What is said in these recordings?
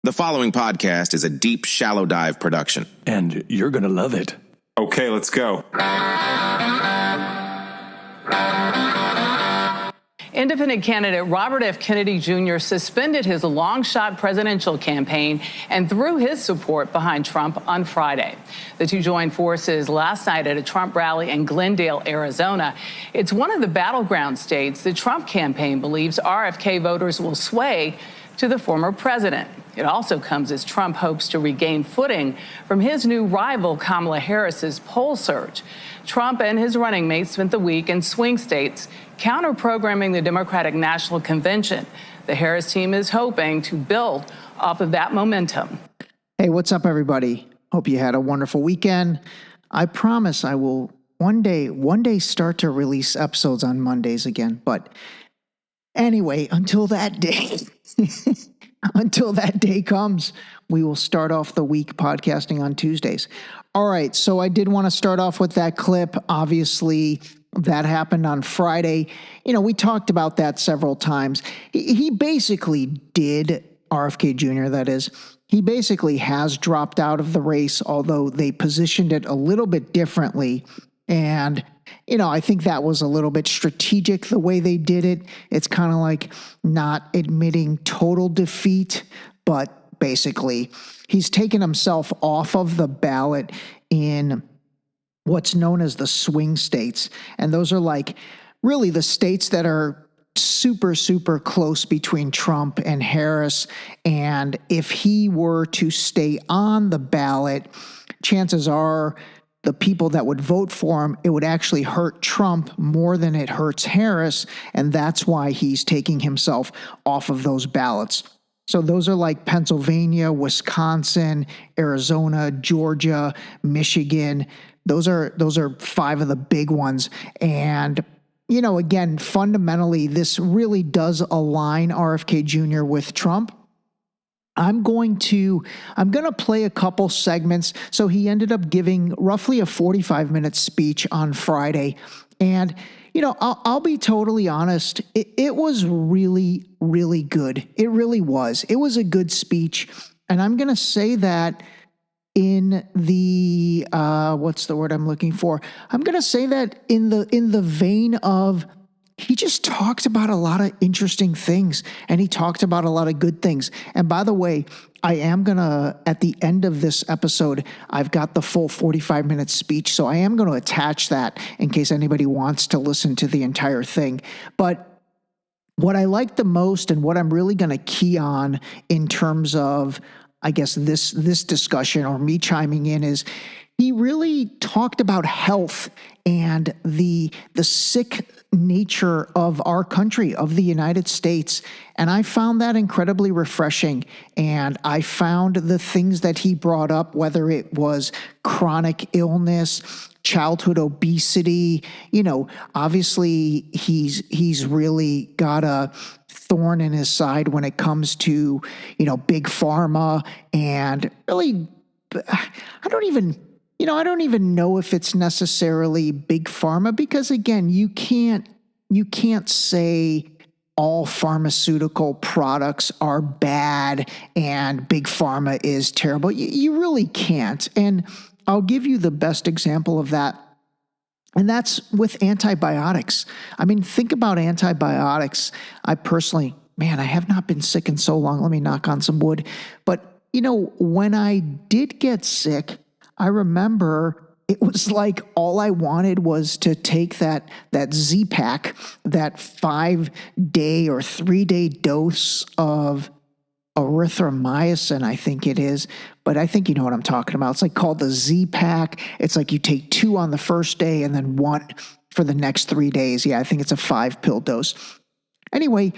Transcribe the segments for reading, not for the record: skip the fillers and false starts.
The following podcast is a deep, shallow dive production. And you're going to love it. Okay, let's go. Independent candidate Robert F. Kennedy Jr. suspended his long-shot presidential campaign and threw his support behind Trump on Friday. The two joined forces last night at a Trump rally in Glendale, Arizona. It's one of the battleground states the Trump campaign believes RFK voters will sway to the former president. It also comes as Trump hopes to regain footing from his new rival Kamala Harris's poll surge. Trump and his running mates spent the week in swing states counter-programming the Democratic National Convention. The Harris team is hoping to build off of that momentum. Hey, what's up, everybody? Hope you had a wonderful weekend. I promise I will one day start to release episodes on Mondays again. But anyway, until that day, until that day comes, we will start off the week podcasting on Tuesdays. All right, so I did want to start off with that clip. Obviously, that happened on Friday. You know, we talked about that several times. He basically did, RFK Jr., that is, he basically has dropped out of the race, although they positioned it a little bit differently. And, you know, I think that was a little bit strategic the way they did it. It's kind of like not admitting total defeat, but basically he's taken himself off of the ballot in what's known as the swing states. And those are like really the states that are super, super close between Trump and Harris. And if he were to stay on the ballot, chances are the people that would vote for him, it would actually hurt Trump more than it hurts Harris. And that's why he's taking himself off of those ballots. So those are like Pennsylvania, Wisconsin, Arizona, Georgia, Michigan. Those are five of the big ones. And, you know, again, fundamentally, this really does align RFK Jr. with Trump. I'm going to play a couple segments. So he ended up giving roughly a 45-minute speech on Friday. And, you know, I'll be totally honest. It was really, really good. It really was. It was a good speech. And I'm going to say that in the, what's the word I'm looking for? I'm going to say that in the vein of, he just talked about a lot of interesting things, and he talked about a lot of good things. And by the way, I am going to, at the end of this episode, I've got the full 45-minute speech, so I am going to attach that in case anybody wants to listen to the entire thing. But what I like the most and what I'm really going to key on in terms of, I guess, this discussion or me chiming in is he really talked about health and the sick nature of our country, of the United States. And I found that incredibly refreshing. And I found the things that he brought up, whether it was chronic illness, childhood obesity, you know, obviously he's really got a thorn in his side when it comes to, you know, big pharma. And really, I don't even know if it's necessarily big pharma, because again, you can't say all pharmaceutical products are bad and big pharma is terrible. You really can't. And I'll give you the best example of that. And that's with antibiotics. I mean, think about antibiotics. I personally, man, I have not been sick in so long. Let me knock on some wood. But, you know, when I did get sick, I remember it was like all I wanted was to take that Z-Pack, that 5-day or 3-day dose of erythromycin, I think it is. But I think you know what I'm talking about. It's like called the Z-Pack. It's like you take 2 on the first day and then 1 for the next 3 days. Yeah, I think it's a 5-pill dose. Anyway,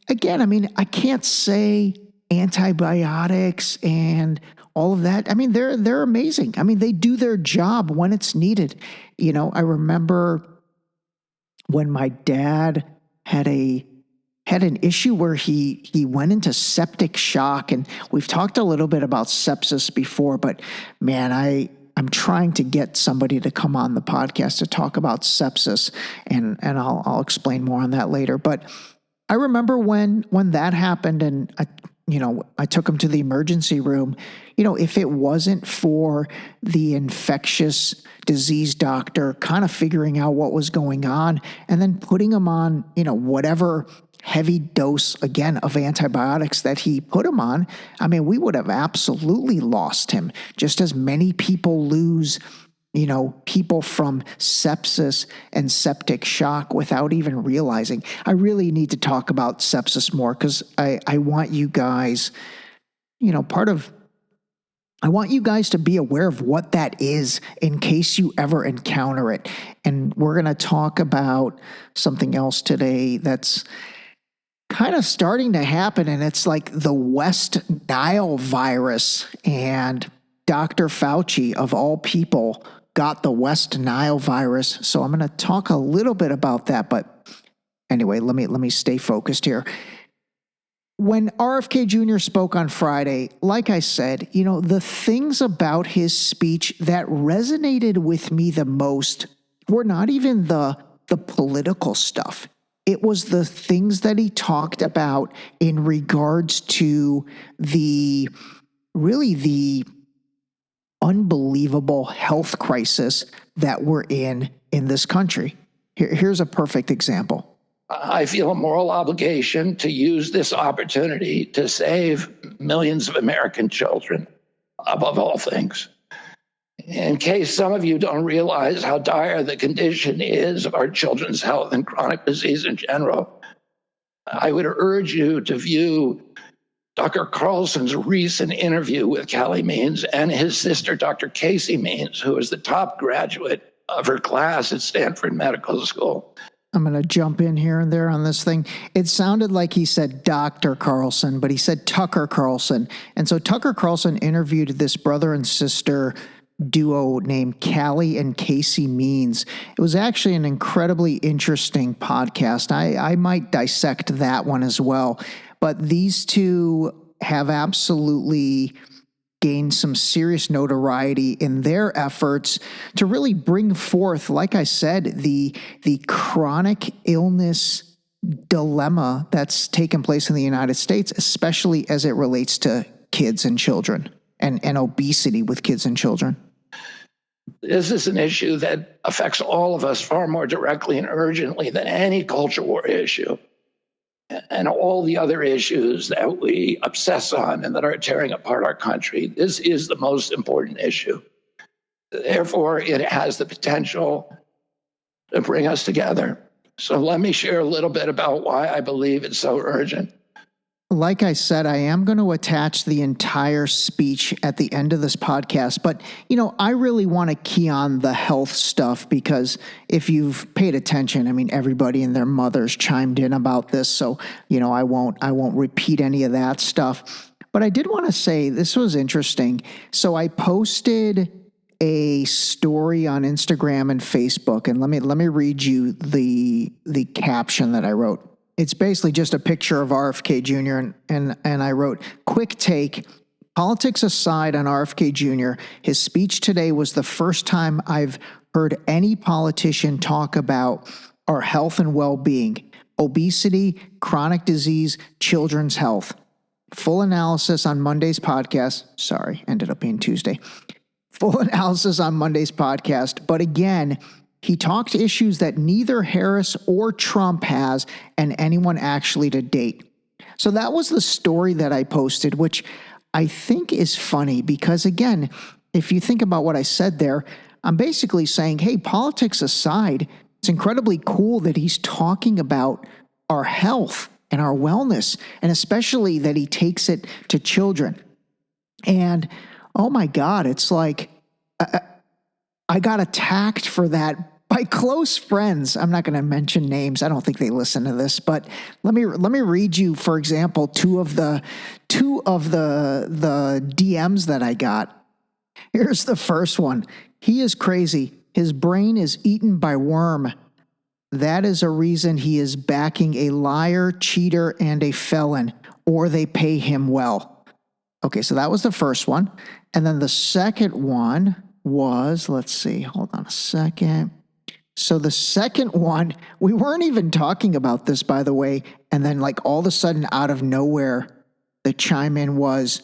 again, I mean, I can't say antibiotics and all of that. I mean, they're amazing. I mean, they do their job when it's needed. You know, I remember when my dad had an issue where he went into septic shock, and we've talked a little bit about sepsis before, but man, I'm trying to get somebody to come on the podcast to talk about sepsis, and I'll explain more on that later. But I remember when that happened, and I took him to the emergency room. If it wasn't for the infectious disease doctor kind of figuring out what was going on and then putting him on, whatever heavy dose, again, of antibiotics that he put him on, we would have absolutely lost him. Just as many people lose, people from sepsis and septic shock without even realizing. I really need to talk about sepsis more because I want you guys, I want you guys to be aware of what that is in case you ever encounter it. And we're going to talk about something else today that's kind of starting to happen, and it's like the West Nile virus. And Dr. Fauci, of all people, got the West Nile virus. So I'm going to talk a little bit about that. But anyway, let me stay focused here. When RFK Jr. spoke on Friday, like I said, the things about his speech that resonated with me the most were not even the political stuff. It was the things that he talked about in regards to the unbelievable health crisis that we're in this country. Here's a perfect example. I feel a moral obligation to use this opportunity to save millions of American children, above all things. In case some of you don't realize how dire the condition is of our children's health and chronic disease in general, I would urge you to view Dr. Carlson's recent interview with Callie Means and his sister, Dr. Casey Means, who is the top graduate of her class at Stanford Medical School. I'm going to jump in here and there on this thing. It sounded like he said Dr. Carlson, but he said Tucker Carlson. And so Tucker Carlson interviewed this brother and sister duo named Callie and Casey Means. It was actually an incredibly interesting podcast. I might dissect that one as well. But these two have absolutely gained some serious notoriety in their efforts to really bring forth, like I said, the chronic illness dilemma that's taken place in the United States, especially as it relates to kids and children and obesity with kids and children. This is an issue that affects all of us far more directly and urgently than any culture war issue and all the other issues that we obsess on and that are tearing apart our country. This is the most important issue. Therefore, it has the potential to bring us together. So let me share a little bit about why I believe it's so urgent. Like I said, I am going to attach the entire speech at the end of this podcast, but, I really want to key on the health stuff because if you've paid attention, everybody and their mothers chimed in about this, so, I won't repeat any of that stuff. But I did want to say this was interesting. So I posted a story on Instagram and Facebook, and let me read you the caption that I wrote. It's basically just a picture of RFK Jr. and I wrote, quick take, politics aside on RFK Jr., his speech today was the first time I've heard any politician talk about our health and well-being, obesity, chronic disease, children's health. Full analysis on Monday's podcast. Sorry, ended up being Tuesday. Full analysis on Monday's podcast. But again, he talked issues that neither Harris or Trump has and anyone actually to date. So that was the story that I posted, which I think is funny because, again, if you think about what I said there, I'm basically saying, hey, politics aside, it's incredibly cool that he's talking about our health and our wellness, and especially that he takes it to children. And, oh my God, it's like I got attacked for that by close friends. I'm not going to mention names. I don't think they listen to this, but let me read you, for example, two of the DMs that I got. Here's the first one. He is crazy. His brain is eaten by worm. That is a reason he is backing a liar, cheater, and a felon, or they pay him well. Okay, so that was the first one. And then the second one was, let's see, hold on a second. So the second one, we weren't even talking about this, by the way, and then like all of a sudden out of nowhere, the chime in was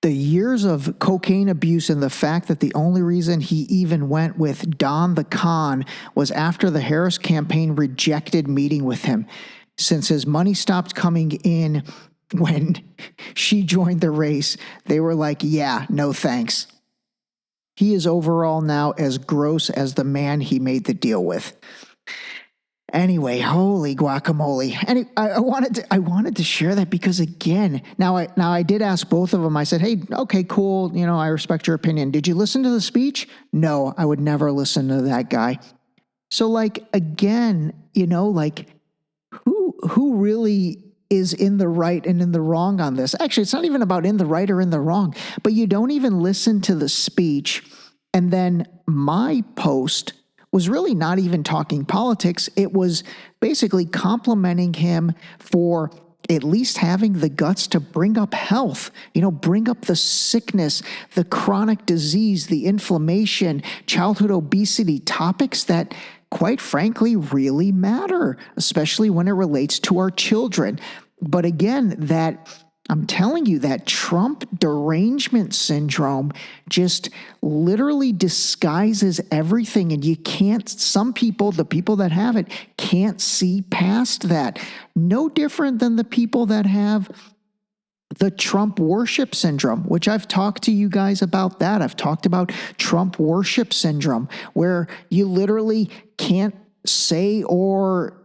the years of cocaine abuse and the fact that the only reason he even went with Don the Con was after the Harris campaign rejected meeting with him. Since his money stopped coming in when she joined the race, they were like, yeah, no thanks. He is overall now as gross as the man he made the deal with. Anyway, holy guacamole. And I wanted to share that because, again, now I did ask both of them. I said, hey, okay, cool. I respect your opinion. Did you listen to the speech? No, I would never listen to that guy. So again, who really is in the right and in the wrong on this? Actually, it's not even about in the right or in the wrong, but you don't even listen to the speech. And then my post was really not even talking politics. It was basically complimenting him for at least having the guts to bring up health, bring up the sickness, the chronic disease, the inflammation, childhood obesity, topics that, quite frankly, really matter, especially when it relates to our children. But again, I'm telling you, that Trump derangement syndrome just literally disguises everything. And some people, the people that have it, can't see past that. No different than the people that have the Trump worship syndrome, which I've talked to you guys about that. I've talked about Trump worship syndrome, where you literally can't say or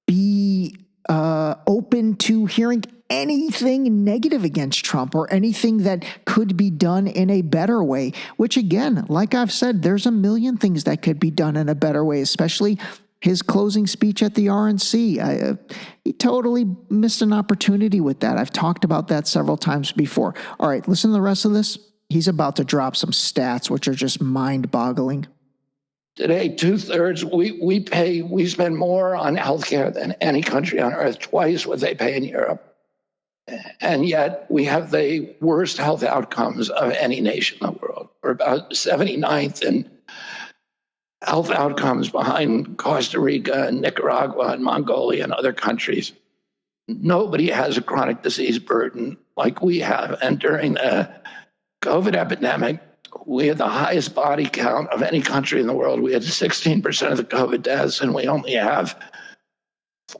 be open to hearing anything negative against Trump or anything that could be done in a better way, which again, like I've said, there's a million things that could be done in a better way, especially his closing speech at the RNC. He totally missed an opportunity with that. I've talked about that several times before. All right, listen to the rest of this. He's about to drop some stats, which are just mind-boggling. Today, 2/3, we spend more on healthcare than any country on earth, twice what they pay in Europe. And yet we have the worst health outcomes of any nation in the world. We're about 79th in health outcomes behind Costa Rica and Nicaragua and Mongolia and other countries. Nobody has a chronic disease burden like we have. And during the COVID epidemic, we had the highest body count of any country in the world. We had 16% of the COVID deaths, and we only have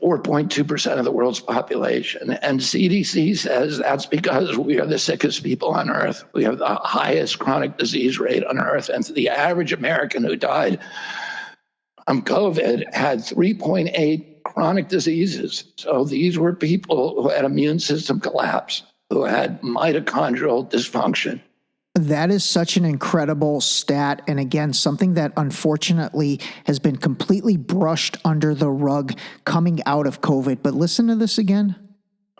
4.2% of the world's population. And CDC says that's because we are the sickest people on earth. We have the highest chronic disease rate on earth. And the average American who died from COVID had 3.8 chronic diseases. So these were people who had immune system collapse, who had mitochondrial dysfunction. That is such an incredible stat. And again, something that unfortunately has been completely brushed under the rug coming out of COVID. But listen to this again.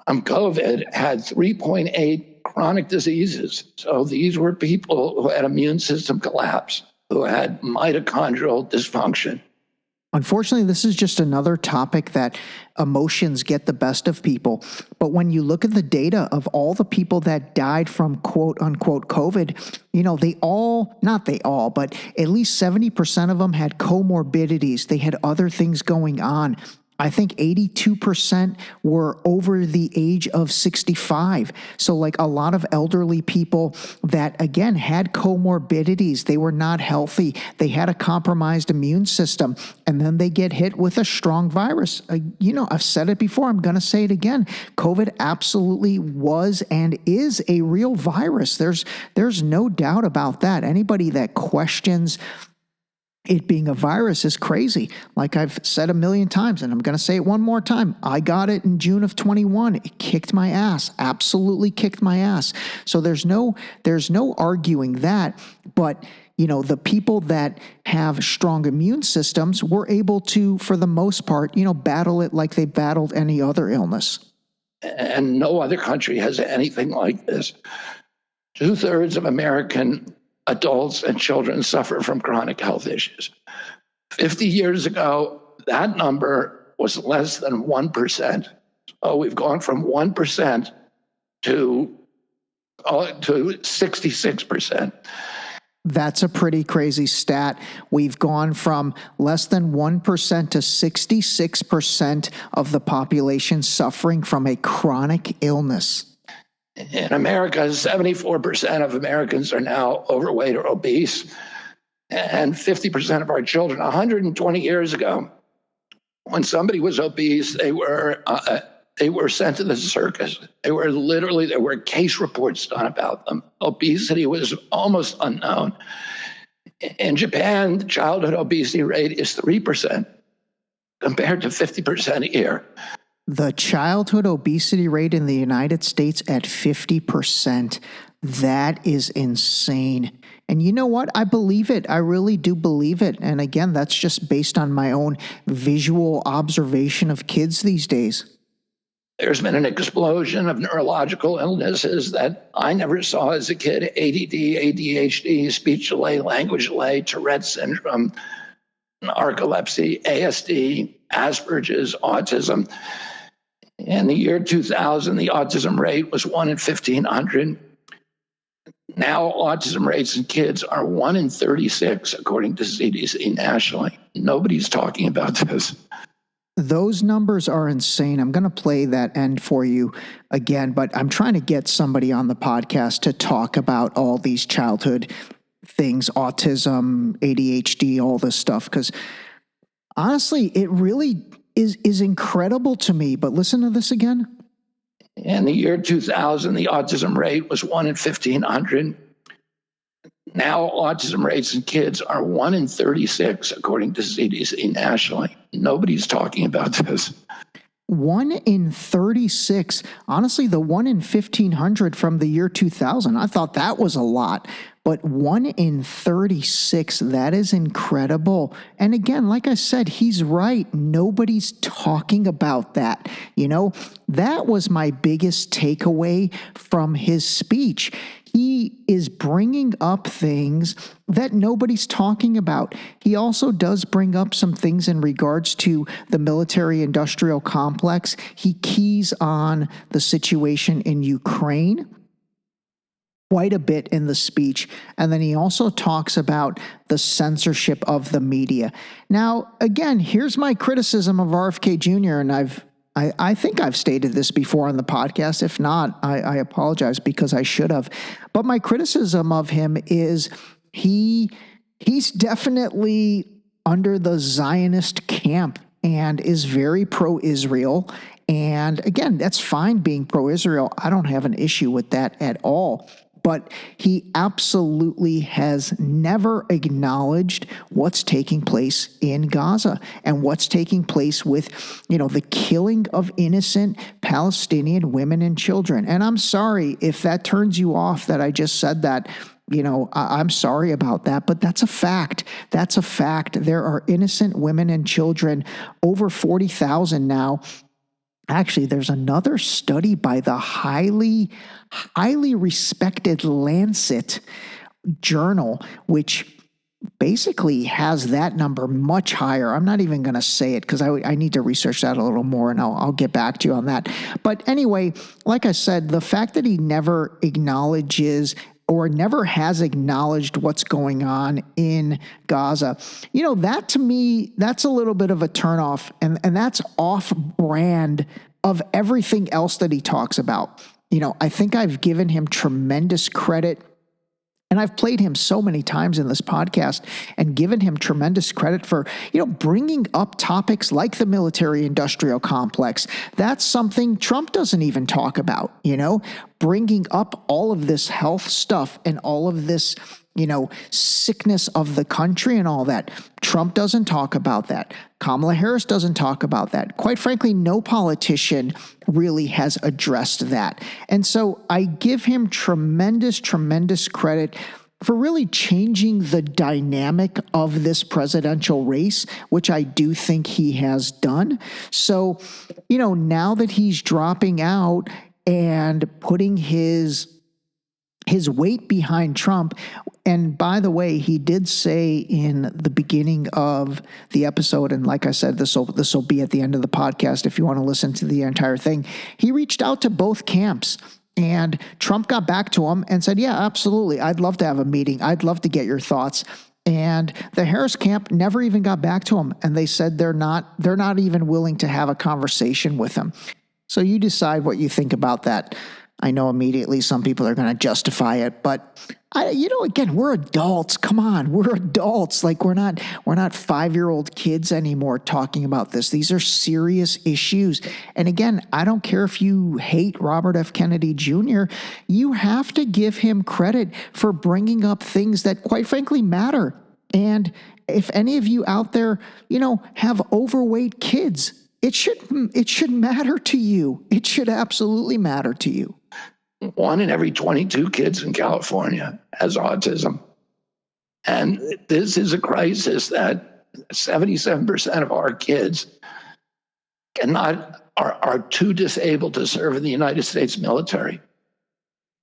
COVID had 3.8 chronic diseases. So these were people who had immune system collapse, who had mitochondrial dysfunction. Unfortunately, this is just another topic that emotions get the best of people. But when you look at the data of all the people that died from quote unquote COVID, but at least 70% of them had comorbidities. They had other things going on. I think 82% were over the age of 65. So a lot of elderly people that, again, had comorbidities. They were not healthy. They had a compromised immune system. And then they get hit with a strong virus. I've said it before. I'm going to say it again. COVID absolutely was and is a real virus. There's no doubt about that. Anybody that questions it being a virus is crazy. Like I've said a million times, and I'm going to say it one more time. I got it in June of 21. It kicked my ass, absolutely kicked my ass. So there's no arguing that. But, the people that have strong immune systems were able to, for the most part, battle it like they battled any other illness. And no other country has anything like this. 2/3 of American adults and children suffer from chronic health issues. 50 years ago, that number was less than 1%. So we've gone from 1% to 66%. That's a pretty crazy stat. We've gone from less than 1% to 66% of the population suffering from a chronic illness. In America, 74% of Americans are now overweight or obese, and 50% of our children. 120 years ago, when somebody was obese, they were sent to the circus. There were case reports done about them. Obesity was almost unknown. In Japan, the childhood obesity rate is 3% compared to 50% here. The childhood obesity rate in the United States at 50%. That is insane. And you know what? I believe it. I really do believe it. And again, that's just based on my own visual observation of kids these days. There's been an explosion of neurological illnesses that I never saw as a kid: ADD, ADHD, speech delay, language delay, Tourette's syndrome, narcolepsy, ASD, Asperger's, autism. In the year 2000, the autism rate was 1 in 1,500. Now, autism rates in kids are 1 in 36, according to CDC nationally. Nobody's talking about this. Those numbers are insane. I'm going to play that end for you again, but I'm trying to get somebody on the podcast to talk about all these childhood things, autism, ADHD, all this stuff, because honestly, it really is incredible to me. But listen to this again. In the year 2000, the autism rate was 1 in 1,500. Now, autism rates in kids are 1 in 36, according to CDC nationally. Nobody's talking about this. 1 in 36. Honestly, the 1 in 1,500 from the year 2000, I thought that was a lot. But 1 in 36, that is incredible. And again, like I said, he's right. Nobody's talking about that. You know, that was my biggest takeaway from his speech. He is bringing up things that nobody's talking about. He also does bring up some things in regards to the military-industrial complex. He keys on the situation in Ukraine quite a bit in the speech. And then he also talks about the censorship of the media. Now, again, here's my criticism of RFK Jr., and I think I've stated this before on the podcast. If not, I apologize because I should have. But my criticism of him is he's definitely under the Zionist camp and is very pro-Israel. And again, that's fine being pro-Israel. I don't have an issue with that at all. But he absolutely has never acknowledged what's taking place in Gaza and what's taking place with, the killing of innocent Palestinian women and children. And I'm sorry if that turns you off that I just said that. I'm sorry about that, but that's a fact. That's a fact. There are innocent women and children, over 40,000 now. Actually, there's another study by the highly respected Lancet journal, which basically has that number much higher. I'm not even going to say it because I need to research that a little more, and I'll get back to you on that. But anyway, like I said, the fact that he never acknowledges or never has acknowledged what's going on in Gaza, that to me, that's a little bit of a turnoff, and that's off-brand of everything else that he talks about. I think I've given him tremendous credit, and I've played him so many times in this podcast and given him tremendous credit for, bringing up topics like the military-industrial complex. That's something Trump doesn't even talk about, bringing up all of this health stuff and all of this, sickness of the country and all that. Trump doesn't talk about that. Kamala Harris doesn't talk about that. Quite frankly, no politician really has addressed that. And so I give him tremendous credit for really changing the dynamic of this presidential race, which I do think he has done. So, now that he's dropping out and putting his weight behind Trump. And by the way, he did say in the beginning of the episode, and like I said, this will be at the end of the podcast if you want to listen to the entire thing, he reached out to both camps. And Trump got back to him and said, yeah, absolutely. I'd love to have a meeting. I'd love to get your thoughts. And the Harris camp never even got back to him. And they said they're not even willing to have a conversation with him. So you decide what you think about that. I know immediately some people are going to justify it, but again, we're adults. Come on, we're adults. Like we're not 5-year-old kids anymore talking about this. These are serious issues. And again, I don't care if you hate Robert F. Kennedy Jr., you have to give him credit for bringing up things that quite frankly matter. And if any of you out there, have overweight kids, it should matter to you. It should absolutely matter to you. 1 in every 22 kids in California has autism. And this is a crisis that 77% of our kids are too disabled to serve in the United States military.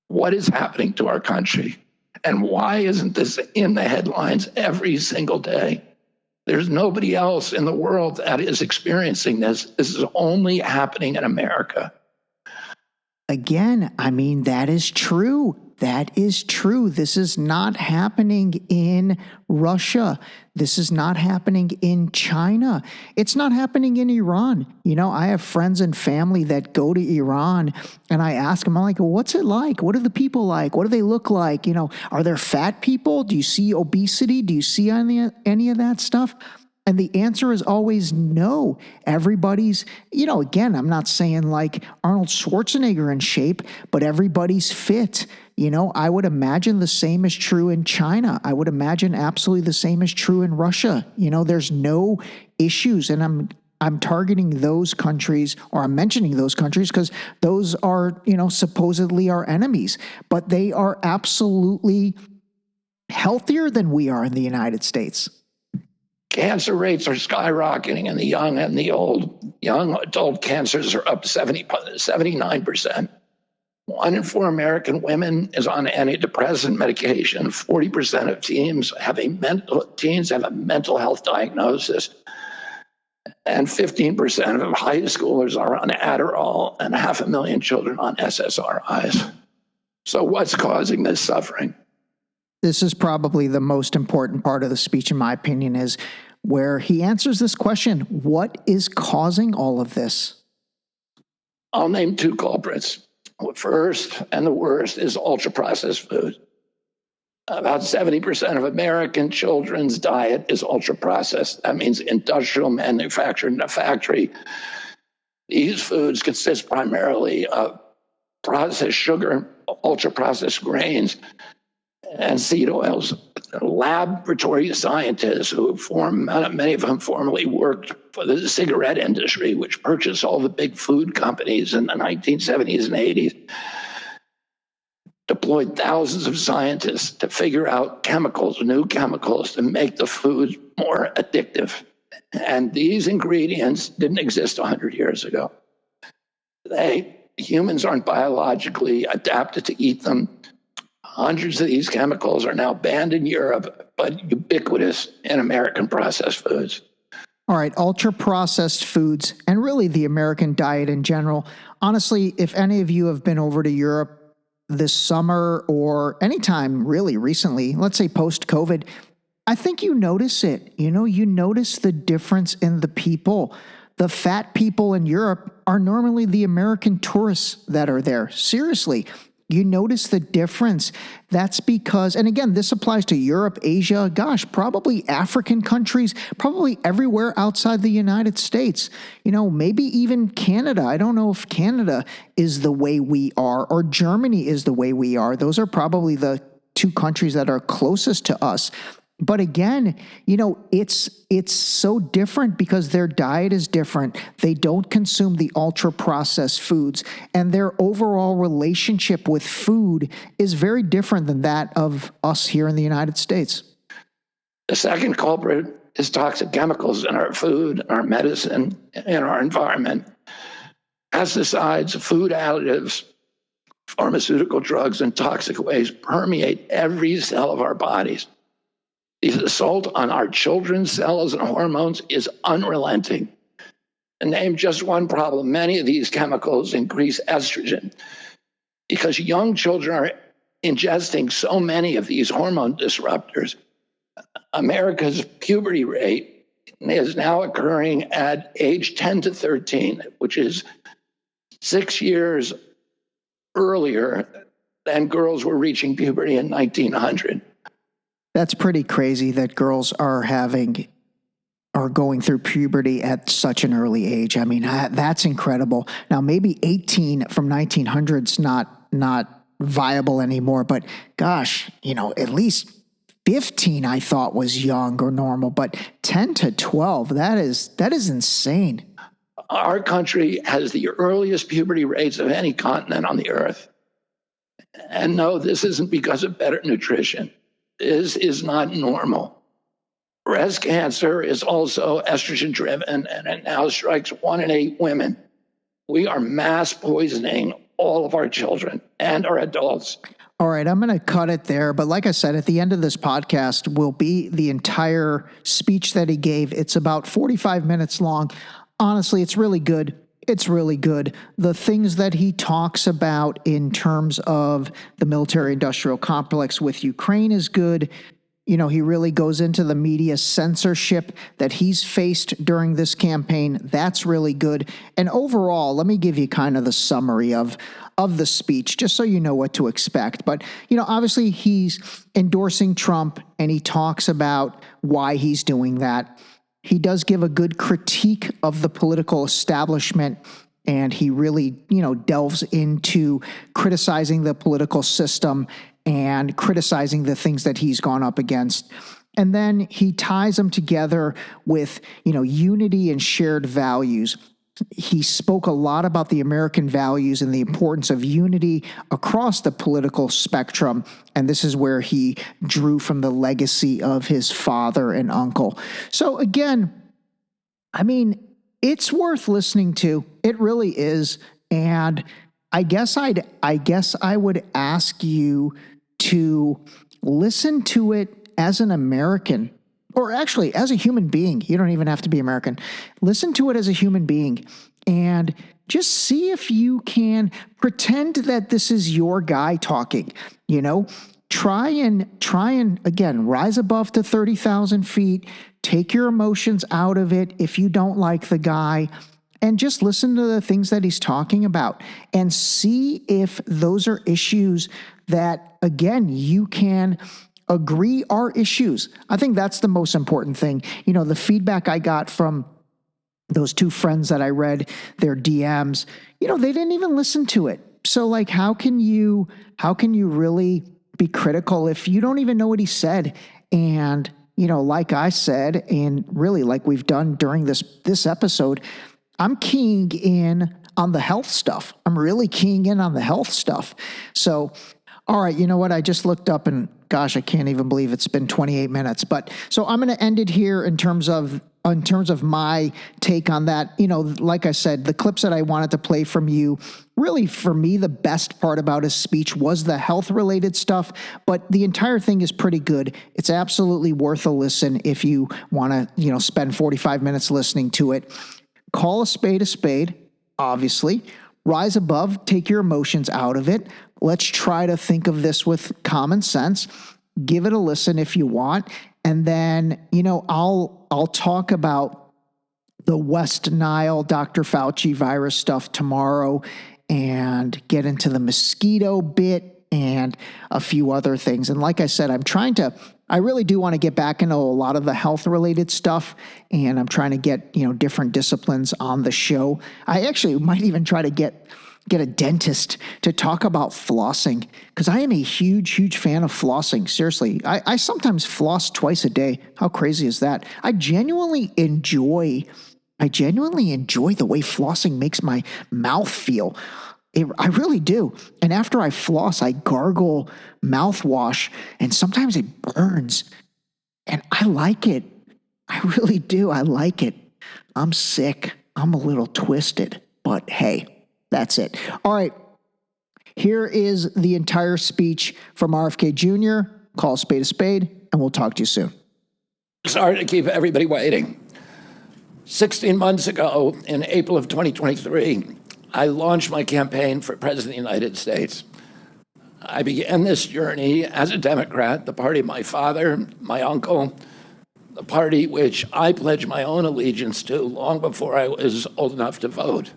What is happening to our country? And why isn't this in the headlines every single day? There's nobody else in the world that is experiencing this. This is only happening in America. Again, that is true. That is true. This is not happening in Russia. This is not happening in China. It's not happening in Iran. I have friends and family that go to Iran, and I ask them, I'm like, what's it like? What are the people like? What do they look like? Are there fat people? Do you see obesity? Do you see any of that stuff? And the answer is always no. Everybody's, again, I'm not saying like Arnold Schwarzenegger in shape, but everybody's fit. I would imagine the same is true in China. I would imagine absolutely the same is true in Russia. There's no issues. And I'm targeting those countries, or I'm mentioning those countries because those are, supposedly our enemies, but they are absolutely healthier than we are in the United States. Cancer rates are skyrocketing in the young and the old. Young adult cancers are up 79%. 1 in 4 American women is on antidepressant medication. 40% of teens have a mental health diagnosis. And 15% of high schoolers are on Adderall, and 500,000 children on SSRIs. So what's causing this suffering? This is probably the most important part of the speech, in my opinion, is where he answers this question: what is causing all of this? I'll name 2 culprits. First, and the worst, is ultra-processed food. About 70% of American children's diet is ultra-processed. That means industrial manufactured in a factory. These foods consist primarily of processed sugar, ultra-processed grains, and seed oils. Laboratory scientists many of them formerly worked for the cigarette industry, which purchased all the big food companies in the 1970s and 80s, deployed thousands of scientists to figure out new chemicals to make the food more addictive. And these ingredients didn't exist 100 years ago. Humans aren't biologically adapted to eat them. Hundreds of these chemicals are now banned in Europe, but ubiquitous in American processed foods. All right, ultra-processed foods, and really the American diet in general. Honestly, if any of you have been over to Europe this summer or anytime really recently, let's say post-COVID, I think you notice it. You notice the difference in the people. The fat people in Europe are normally the American tourists that are there. Seriously. You notice the difference. That's because, and again, this applies to Europe, Asia, probably African countries, probably everywhere outside the United States, maybe even Canada. I don't know if Canada is the way we are or Germany is the way we are. Those are probably the 2 countries that are closest to us. But again, it's so different because their diet is different. They don't consume the ultra-processed foods, and their overall relationship with food is very different than that of us here in the United States. The second culprit is toxic chemicals in our food, our medicine, and our environment. Pesticides, food additives, pharmaceutical drugs, and toxic waste permeate every cell of our bodies. The assault on our children's cells and hormones is unrelenting. To name just one problem, many of these chemicals increase estrogen because young children are ingesting so many of these hormone disruptors. America's puberty rate is now occurring at age 10 to 13, which is 6 years earlier than girls were reaching puberty in 1900. That's pretty crazy that girls are going through puberty at such an early age. I mean, that's incredible. Now, maybe 18 from 1900's not viable anymore, but gosh, at least 15 I thought was young or normal, but 10 to 12, that is insane. Our country has the earliest puberty rates of any continent on the earth. And no, this isn't because of better nutrition. This is not normal. Breast cancer is also estrogen driven, and it now strikes 1 in 8 women. We are mass poisoning all of our children and our adults. All right, I'm going to cut it there. But like I said, at the end of this podcast will be the entire speech that he gave. It's about 45 minutes long. Honestly, it's really good. It's really good. The things that he talks about in terms of the military-industrial complex with Ukraine is good. He really goes into the media censorship that he's faced during this campaign. That's really good. And overall, let me give you kind of the summary of the speech, just so you know what to expect. But, obviously he's endorsing Trump, and he talks about why he's doing that. He does give a good critique of the political establishment, and he really, delves into criticizing the political system and criticizing the things that he's gone up against. And then he ties them together with, unity and shared values. He spoke a lot about the American values and the importance of unity across the political spectrum. And this is where he drew from the legacy of his father and uncle. So again, I mean, it's worth listening to. It really is. And I guess I would ask you to listen to it as an American, or actually as a human being. You don't even have to be American. Listen to it as a human being and just see if you can pretend that this is your guy talking. Try and again, rise above to 30,000 feet, take your emotions out of it if you don't like the guy, and just listen to the things that he's talking about and see if those are issues that, again, you can agree are issues. I think that's the most important thing. The feedback I got from those 2 friends that I read their DMs, they didn't even listen to it. So like, how can you really be critical if you don't even know what he said? And, like I said, and really like we've done during this episode, I'm keying in on the health stuff. I'm really keying in on the health stuff. So, all right, you know what? I just looked up and gosh, I can't even believe it's been 28 minutes. But so I'm going to end it here in terms of my take on that. Like I said, the clips that I wanted to play from you, really for me, the best part about his speech was the health related stuff, but the entire thing is pretty good. It's absolutely worth a listen if you want to, spend 45 minutes listening to it. Call a spade, obviously. Rise above, take your emotions out of it. Let's try to think of this with common sense. Give it a listen if you want. And then, I'll talk about the West Nile, Dr. Fauci virus stuff tomorrow and get into the mosquito bit and a few other things. And like I said, I really do want to get back into a lot of the health related stuff, and I'm trying to get, different disciplines on the show. I actually might even try to get a dentist to talk about flossing, because I am a huge fan of flossing. Seriously, I sometimes floss twice a day. How crazy is that? I genuinely enjoy the way flossing makes my mouth feel. I really do. And after I floss, I gargle mouthwash, and sometimes it burns. And I like it. I really do. I like it. I'm sick. I'm a little twisted. But hey, that's it. All right. Here is the entire speech from RFK Jr. Call a spade, and we'll talk to you soon. Sorry to keep everybody waiting. 16 months ago, in April of 2023, I launched my campaign for President of the United States. I began this journey as a Democrat, the party of my father, my uncle, the party which I pledged my own allegiance to long before I was old enough to vote.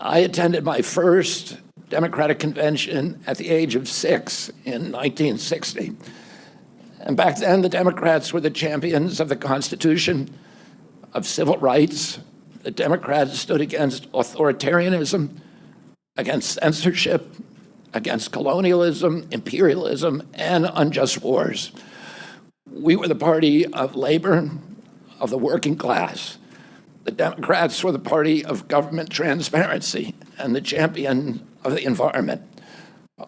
I attended my first Democratic convention at the age of 6 in 1960. And back then, the Democrats were the champions of the Constitution, of civil rights. The Democrats stood against authoritarianism, against censorship, against colonialism, imperialism, and unjust wars. We were the party of labor, of the working class. The Democrats were the party of government transparency and the champion of the environment.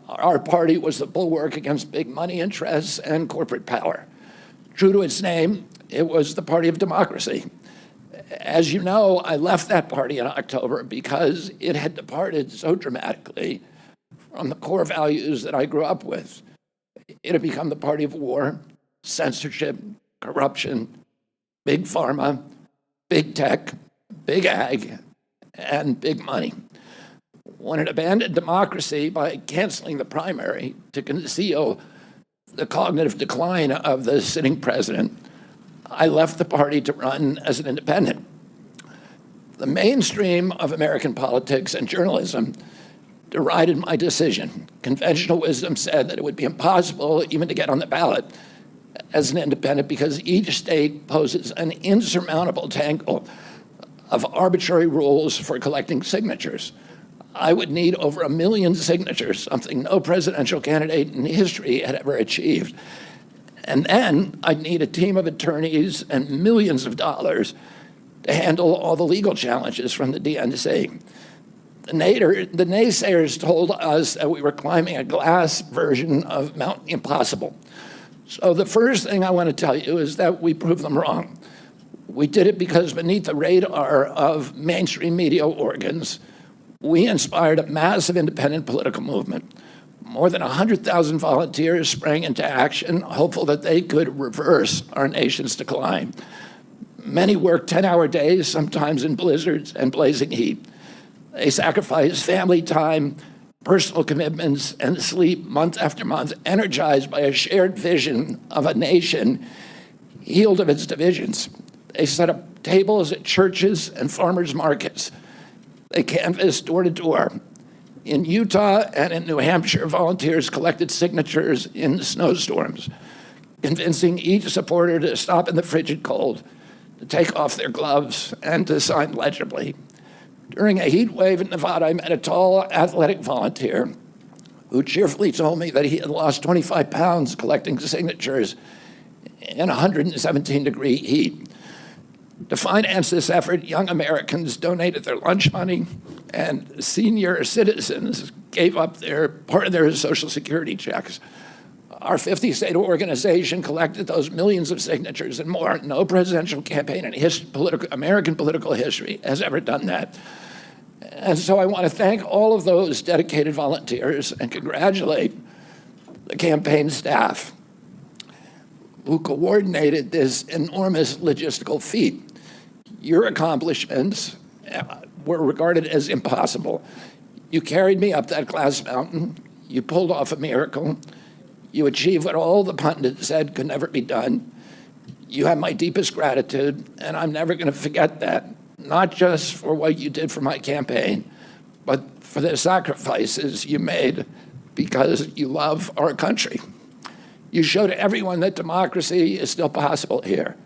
Our party was the bulwark against big money interests and corporate power. True to its name, it was the party of democracy. As you know, I left that party in October because it had departed so dramatically from the core values that I grew up with. It had become the party of war, censorship, corruption, big pharma, big tech, big ag, and big money. When it abandoned democracy by canceling the primary to conceal the cognitive decline of the sitting president, I left the party to run as an independent. The mainstream of American politics and journalism derided my decision. Conventional wisdom said that it would be impossible even to get on the ballot as an independent because each state poses an insurmountable tangle of arbitrary rules for collecting signatures. I would need over 1 million signatures, something no presidential candidate in history had ever achieved. And then I'd need a team of attorneys and millions of dollars to handle all the legal challenges from the DNC. The naysayers told us that we were climbing a glass version of Mount Impossible. So the first thing I want to tell you is that we proved them wrong. We did it because beneath the radar of mainstream media organs, we inspired a massive independent political movement. More than 100,000 volunteers sprang into action, hopeful that they could reverse our nation's decline. Many worked 10-hour days, sometimes in blizzards and blazing heat. They sacrificed family time, personal commitments, and sleep month after month, energized by a shared vision of a nation healed of its divisions. They set up tables at churches and farmers markets. They canvassed door to door. In Utah and in New Hampshire, volunteers collected signatures in snowstorms, convincing each supporter to stop in the frigid cold, to take off their gloves, and to sign legibly. During a heat wave in Nevada, I met a tall, athletic volunteer who cheerfully told me that he had lost 25 pounds collecting signatures in 117-degree heat. To finance this effort, young Americans donated their lunch money, and senior citizens gave up part of their Social Security checks. Our 50-state organization collected those millions of signatures and more. No presidential campaign in American political history has ever done that. And so I want to thank all of those dedicated volunteers and congratulate the campaign staff who coordinated this enormous logistical feat. Your accomplishments were regarded as impossible. You carried me up that glass mountain. You pulled off a miracle. You achieved what all the pundits said could never be done. You have my deepest gratitude, and I'm never going to forget that, not just for what you did for my campaign, but for the sacrifices you made because you love our country. You showed everyone that democracy is still possible here.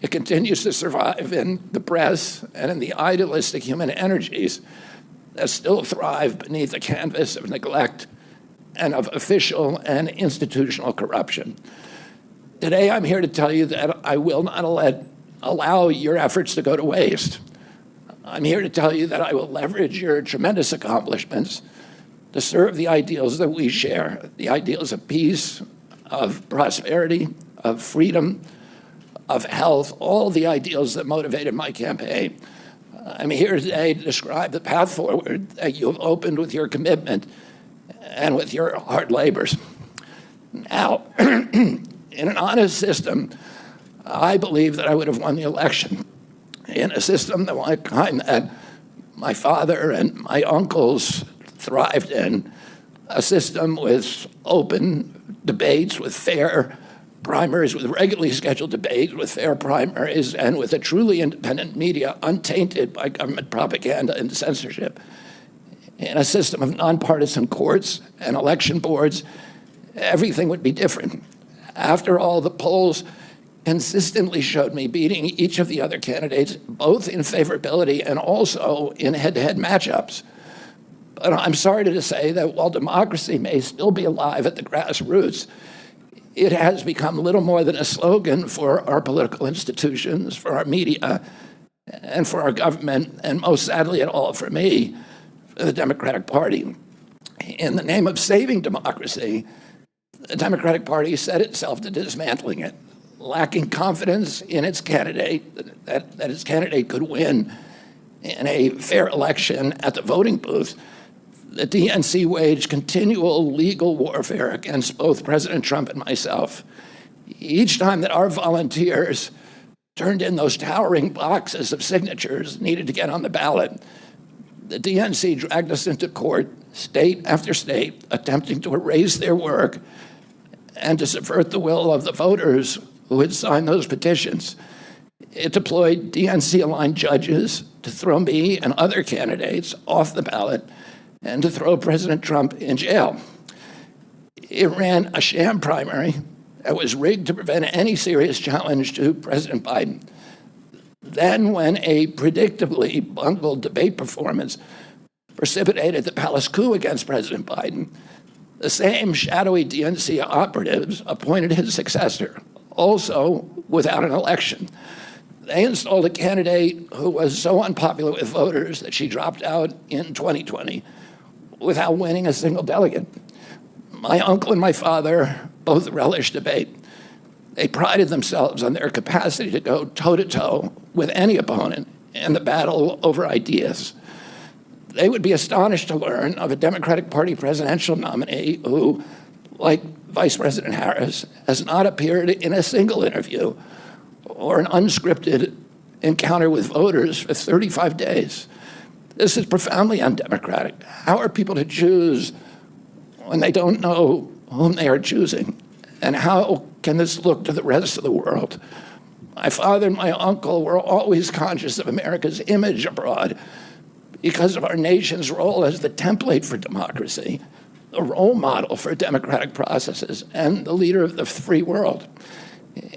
It continues to survive in the press and in the idealistic human energies that still thrive beneath the canvas of neglect and of official and institutional corruption. Today, I'm here to tell you that I will not allow your efforts to go to waste. I'm here to tell you that I will leverage your tremendous accomplishments to serve the ideals that we share, the ideals of peace, of prosperity, of freedom, of health, all the ideals that motivated my campaign. I'm here today to describe the path forward that you have opened with your commitment and with your hard labors. Now, in an honest system, I believe that I would have won the election. In a system the kind that my father and my uncles thrived in, a system with open debates, with fair primaries, with regularly scheduled debates, with fair primaries, and with a truly independent media untainted by government propaganda and censorship. in a system of nonpartisan courts and election boards, everything would be different. After all, the polls consistently showed me beating each of the other candidates, both in favorability and also in head-to-head matchups. But I'm sorry to say that while democracy may still be alive at the grassroots, it has become little more than a slogan for our political institutions, for our media, and for our government, and most sadly at all for me, for the Democratic Party. In the name of saving democracy, the Democratic Party set itself to dismantling it, lacking confidence in its candidate, that its candidate could win in a fair election at the voting booth. The DNC waged continual legal warfare against both President Trump and myself. Each time that our volunteers turned in those towering boxes of signatures needed to get on the ballot, the DNC dragged us into court, state after state, attempting to erase their work and to subvert the will of the voters who had signed those petitions. It deployed DNC-aligned judges to throw me and other candidates off the ballot and to throw President Trump in jail. It ran a sham primary that was rigged to prevent any serious challenge to President Biden. Then, when a predictably bungled debate performance precipitated the palace coup against President Biden, the same shadowy DNC operatives appointed his successor, also without an election. They installed a candidate who was so unpopular with voters that she dropped out in 2020 without winning a single delegate. My uncle and my father both relished debate. They prided themselves on their capacity to go toe-to-toe with any opponent in the battle over ideas. They would be astonished to learn of a Democratic Party presidential nominee who, like Vice President Harris, has not appeared in a single interview or an unscripted encounter with voters for 35 days. This is profoundly undemocratic. How are people to choose when they don't know whom they are choosing? And how can this look to the rest of the world? My father and my uncle were always conscious of America's image abroad because of our nation's role as the template for democracy, the role model for democratic processes, and the leader of the free world.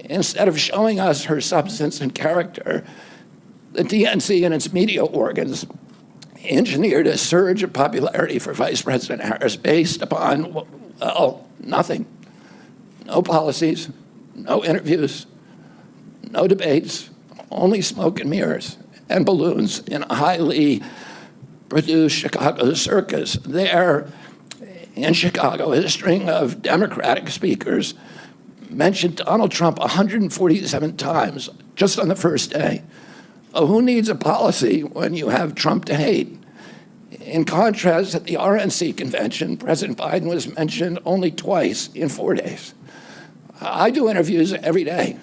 Instead of showing us her substance and character, the DNC and its media organs engineered a surge of popularity for Vice President Harris based upon, well, nothing. No policies, no interviews, no debates, only smoke and mirrors and balloons in a highly produced Chicago circus. There in Chicago, a string of Democratic speakers mentioned Donald Trump 147 times just on the first day. Oh, who needs a policy when you have Trump to hate? In contrast, at the RNC convention, President Biden was mentioned only twice in 4 days. I do interviews every day.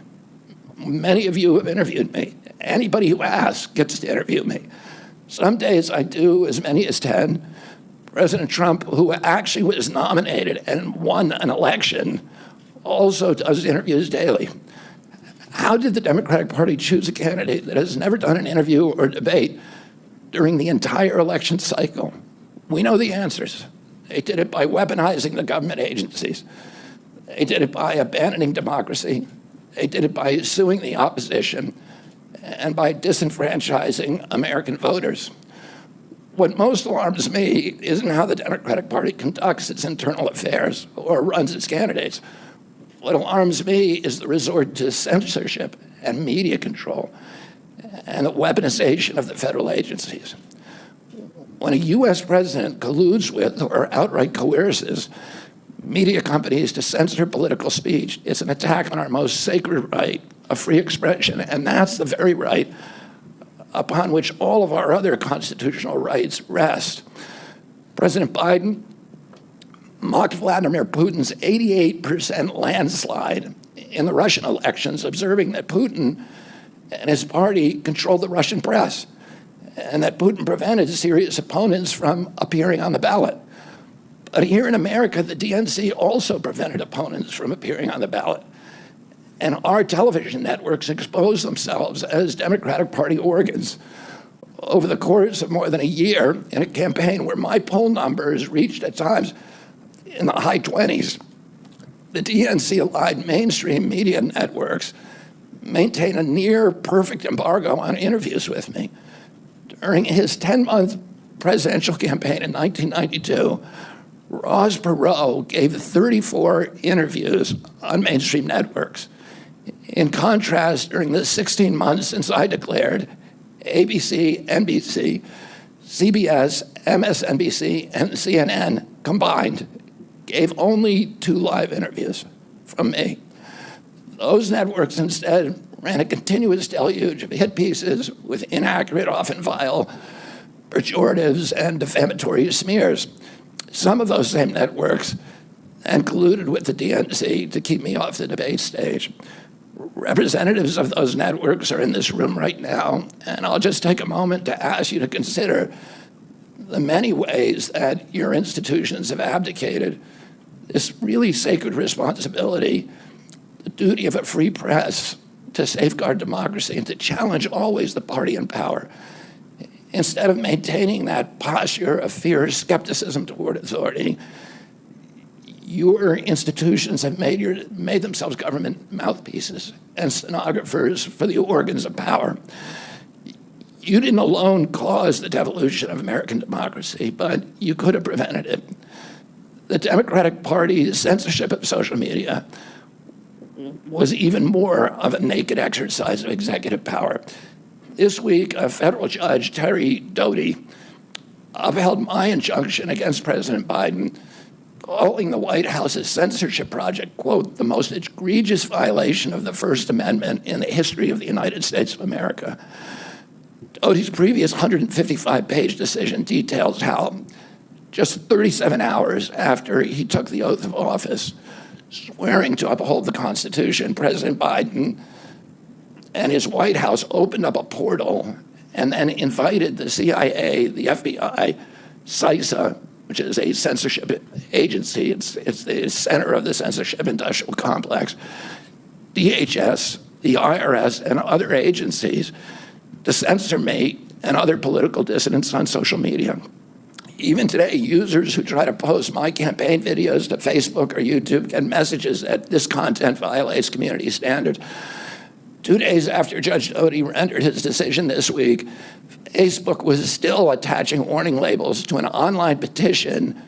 Many of you have interviewed me. Anybody who asks gets to interview me. Some days I do as many as 10. President Trump, who actually was nominated and won an election, also does interviews daily. How did the Democratic Party choose a candidate that has never done an interview or debate during the entire election cycle? We know the answers. They did it by weaponizing the government agencies. They did it by abandoning democracy. They did it by suing the opposition and by disenfranchising American voters. What most alarms me isn't how the Democratic Party conducts its internal affairs or runs its candidates. What alarms me is the resort to censorship and media control and the weaponization of the federal agencies. When a U.S. president colludes with or outright coerces media companies to censor political speech, it's an attack on our most sacred right of free expression, and that's the very right upon which all of our other constitutional rights rest. President Biden mocked Vladimir Putin's 88% landslide in the Russian elections, observing that Putin and his party controlled the Russian press and that Putin prevented serious opponents from appearing on the ballot. But here in America, the DNC also prevented opponents from appearing on the ballot. And our television networks expose themselves as Democratic Party organs. Over the course of more than a year, in a campaign where my poll numbers reached at times in the high 20s, the DNC-aligned mainstream media networks maintain a near-perfect embargo on interviews with me. During his 10-month presidential campaign in 1992, Ross Perot gave 34 interviews on mainstream networks. In contrast, during the 16 months since I declared, ABC, NBC, CBS, MSNBC, and CNN combined gave only 2 live interviews from me. Those networks instead ran a continuous deluge of hit pieces with inaccurate, often vile, pejoratives and defamatory smears. Some of those same networks and colluded with the DNC to keep me off the debate stage. Representatives of those networks are in this room right now, and I'll just take a moment to ask you to consider the many ways that your institutions have abdicated this really sacred responsibility, the duty of a free press to safeguard democracy and to challenge always the party in power. Instead of maintaining that posture of fierce skepticism toward authority, your institutions have made themselves government mouthpieces and stenographers for the organs of power. You didn't alone cause the devolution of American democracy, but you could have prevented it. The Democratic Party's censorship of social media was even more of a naked exercise of executive power. This week, a federal judge, Terry Doty, upheld my injunction against President Biden, calling the White House's censorship project, quote, the most egregious violation of the First Amendment in the history of the United States of America. Doty's previous 155-page decision details how just 37 hours after he took the oath of office, swearing to uphold the Constitution, President Biden and his White House opened up a portal and then invited the CIA, the FBI, CISA, which is a censorship agency, it's the center of the censorship industrial complex, DHS, the IRS, and other agencies to censor me and other political dissidents on social media. Even today, users who try to post my campaign videos to Facebook or YouTube get messages that this content violates community standards. 2 days after Judge Doty rendered his decision this week, Facebook was still attaching warning labels to an online petition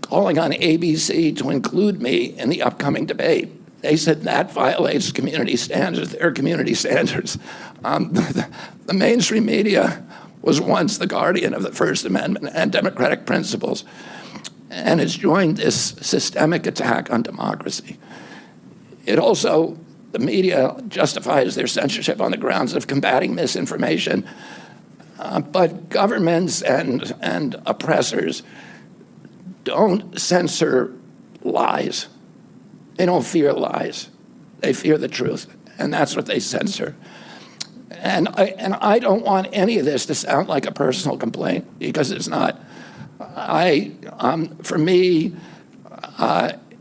calling on ABC to include me in the upcoming debate. They said that violates community standards, their community standards. The mainstream media was once the guardian of the First Amendment and democratic principles, and it's joined this systemic attack on democracy. The media justifies their censorship on the grounds of combating misinformation, but governments and oppressors don't censor lies. They don't fear lies. They fear the truth, and that's what they censor. And I don't want any of this to sound like a personal complaint, because it's not. For me,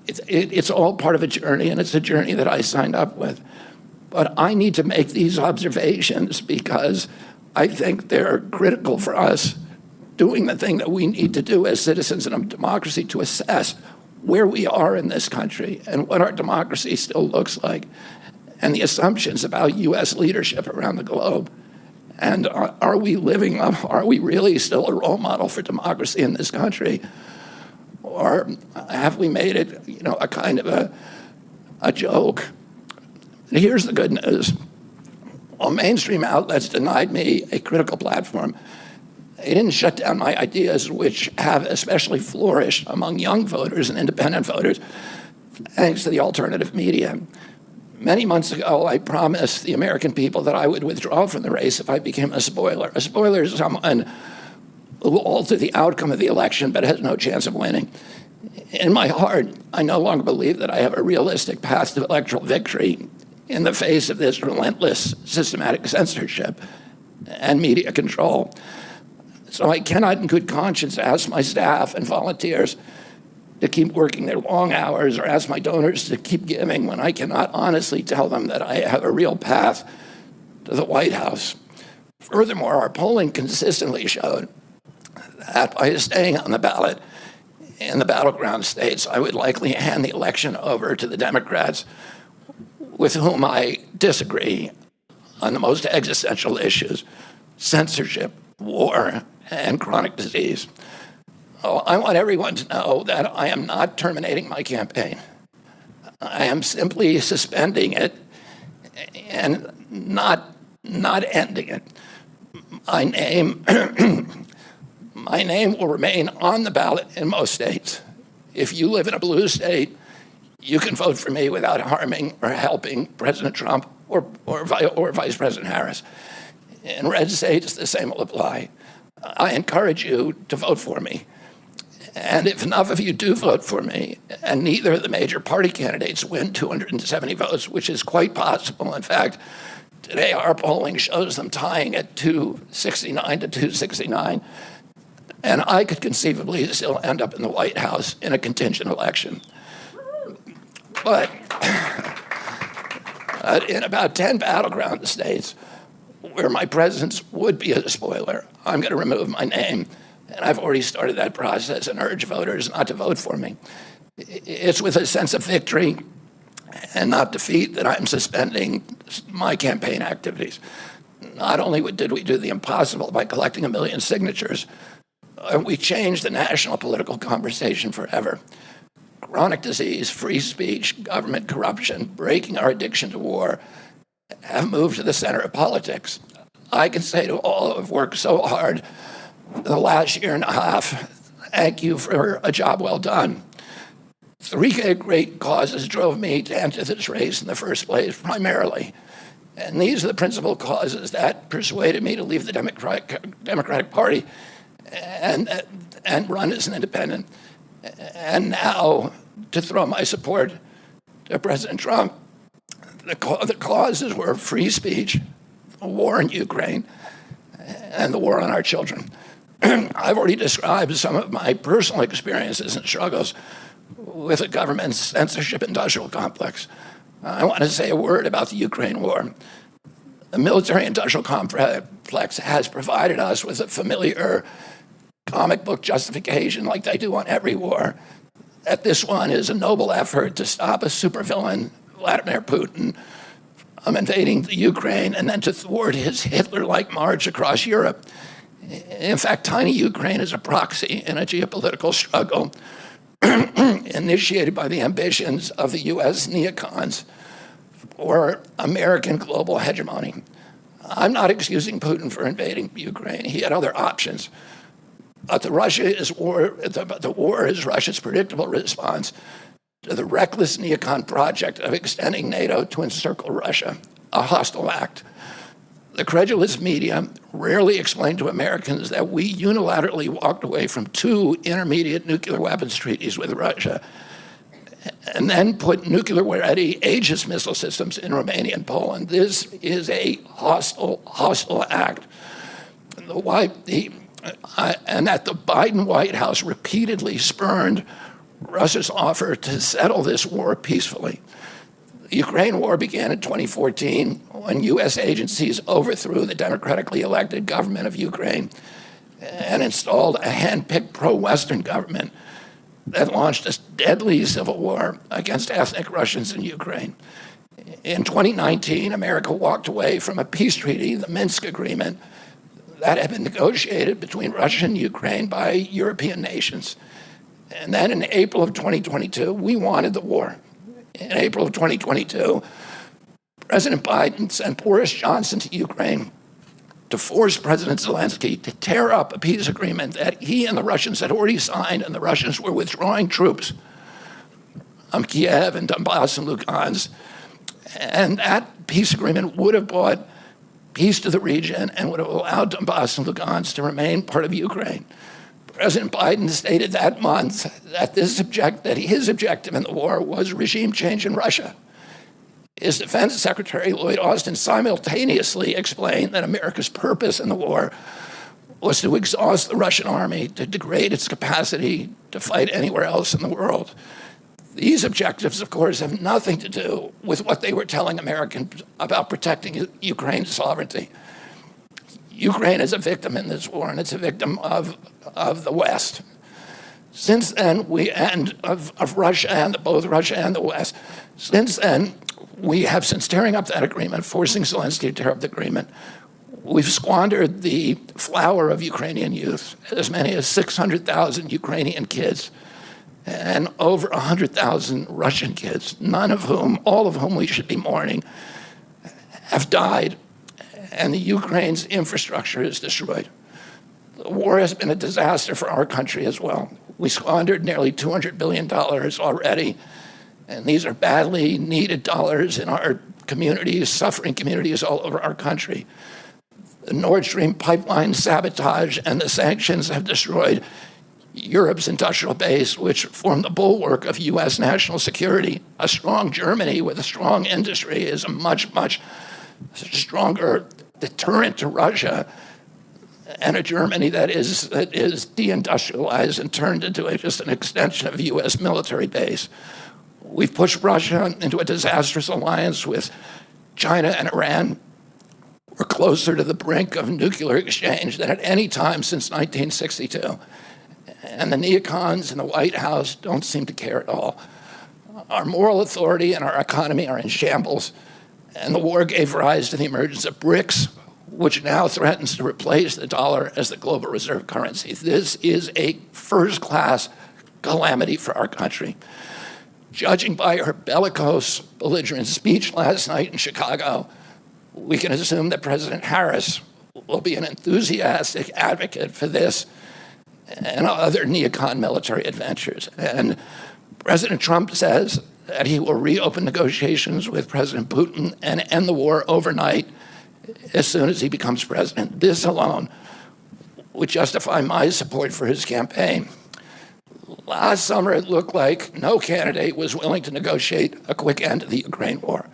it's all part of a journey, and it's a journey that I signed up with. But I need to make these observations because I think they're critical for us doing the thing that we need to do as citizens in a democracy to assess where we are in this country and what our democracy still looks like, and the assumptions about U.S. leadership around the globe. And are we really still a role model for democracy in this country? Or have we made it, a kind of a joke? And here's the good news. While mainstream outlets denied me a critical platform, they didn't shut down my ideas, which have especially flourished among young voters and independent voters, thanks to the alternative media. Many months ago, I promised the American people that I would withdraw from the race if I became a spoiler. A spoiler is someone who will alter the outcome of the election but has no chance of winning. In my heart, I no longer believe that I have a realistic path to electoral victory in the face of this relentless systematic censorship and media control. So I cannot in good conscience ask my staff and volunteers to keep working their long hours or ask my donors to keep giving when I cannot honestly tell them that I have a real path to the White House. Furthermore, our polling consistently showed that by staying on the ballot in the battleground states, I would likely hand the election over to the Democrats with whom I disagree on the most existential issues: censorship, war, and chronic disease. I want everyone to know that I am not terminating my campaign. I am simply suspending it and not ending it. My name will remain on the ballot in most states. If you live in a blue state, you can vote for me without harming or helping President Trump or Vice President Harris. In red states, the same will apply. I encourage you to vote for me. And if enough of you do vote for me, and neither of the major party candidates win 270 votes, which is quite possible. In fact, today our polling shows them tying at 269 to 269. And I could conceivably still end up in the White House in a contingent election. But in about 10 battleground states where my presence would be a spoiler, I'm going to remove my name. And I've already started that process and urge voters not to vote for me. It's with a sense of victory and not defeat that I'm suspending my campaign activities. Not only did we do the impossible by collecting 1 million signatures, we changed the national political conversation forever. Chronic disease, free speech, government corruption, breaking our addiction to war have moved to the center of politics. I can say to all who have worked so hard the last year and a half, thank you for a job well done. 3 great causes drove me to enter this race in the first place, primarily. And these are the principal causes that persuaded me to leave the Democratic Party and run as an independent. And now to throw my support to President Trump. The causes were free speech, the war in Ukraine, and the war on our children. I've already described some of my personal experiences and struggles with the government's censorship industrial complex. I want to say a word about the Ukraine war. The military-industrial complex has provided us with a familiar comic book justification, like they do on every war, that this one is a noble effort to stop a supervillain, Vladimir Putin, from invading the Ukraine and then to thwart his Hitler-like march across Europe. In fact, tiny Ukraine is a proxy in a geopolitical struggle initiated by the ambitions of the U.S. neocons for American global hegemony. I'm not excusing Putin for invading Ukraine. He had other options. But the war is Russia's predictable response to the reckless neocon project of extending NATO to encircle Russia, a hostile act. The credulous media rarely explain to Americans that we unilaterally walked away from 2 intermediate nuclear weapons treaties with Russia and then put nuclear-ready Aegis missile systems in Romania and Poland. This is a hostile act. And that the Biden White House repeatedly spurned Russia's offer to settle this war peacefully. The Ukraine war began in 2014 when U.S. agencies overthrew the democratically elected government of Ukraine and installed a hand-picked pro-Western government that launched a deadly civil war against ethnic Russians in Ukraine. In 2019, America walked away from a peace treaty, the Minsk Agreement, that had been negotiated between Russia and Ukraine by European nations. And then in April of 2022, we wanted the war. In April of 2022, President Biden sent Boris Johnson to Ukraine to force President Zelensky to tear up a peace agreement that he and the Russians had already signed, and the Russians were withdrawing troops from Kiev and Donbass and Lugansk. And that peace agreement would have brought peace to the region and would have allowed Donbass and Lugansk to remain part of Ukraine. President Biden stated that month that his objective in the war was regime change in Russia. His Defense Secretary, Lloyd Austin, simultaneously explained that America's purpose in the war was to exhaust the Russian army, to degrade its capacity to fight anywhere else in the world. These objectives, of course, have nothing to do with what they were telling Americans about protecting Ukraine's sovereignty. Ukraine is a victim in this war, and it's a victim of the West. Since then, of Russia and both Russia and the West. Since then, we have, since tearing up that agreement, forcing Zelensky to tear up the agreement, we've squandered the flower of Ukrainian youth, as many as 600,000 Ukrainian kids and over 100,000 Russian kids, all of whom we should be mourning, have died, and the Ukraine's infrastructure is destroyed. The war has been a disaster for our country as well. We squandered nearly $200 billion already, and these are badly needed dollars in our communities, suffering communities all over our country. The Nord Stream pipeline sabotage and the sanctions have destroyed Europe's industrial base, which formed the bulwark of U.S. national security. A strong Germany with a strong industry is a much, much stronger deterrent to Russia, and a Germany that is deindustrialized and turned into just an extension of U.S. military base. We've pushed Russia into a disastrous alliance with China and Iran. We're closer to the brink of nuclear exchange than at any time since 1962. And the neocons in the White House don't seem to care at all. Our moral authority and our economy are in shambles, and the war gave rise to the emergence of BRICS, which now threatens to replace the dollar as the global reserve currency. This is a first-class calamity for our country. Judging by her bellicose, belligerent speech last night in Chicago, we can assume that President Harris will be an enthusiastic advocate for this and other neocon military adventures. And President Trump says that he will reopen negotiations with President Putin and end the war overnight as soon as he becomes president. This alone would justify my support for his campaign. Last summer, it looked like no candidate was willing to negotiate a quick end to the Ukraine war,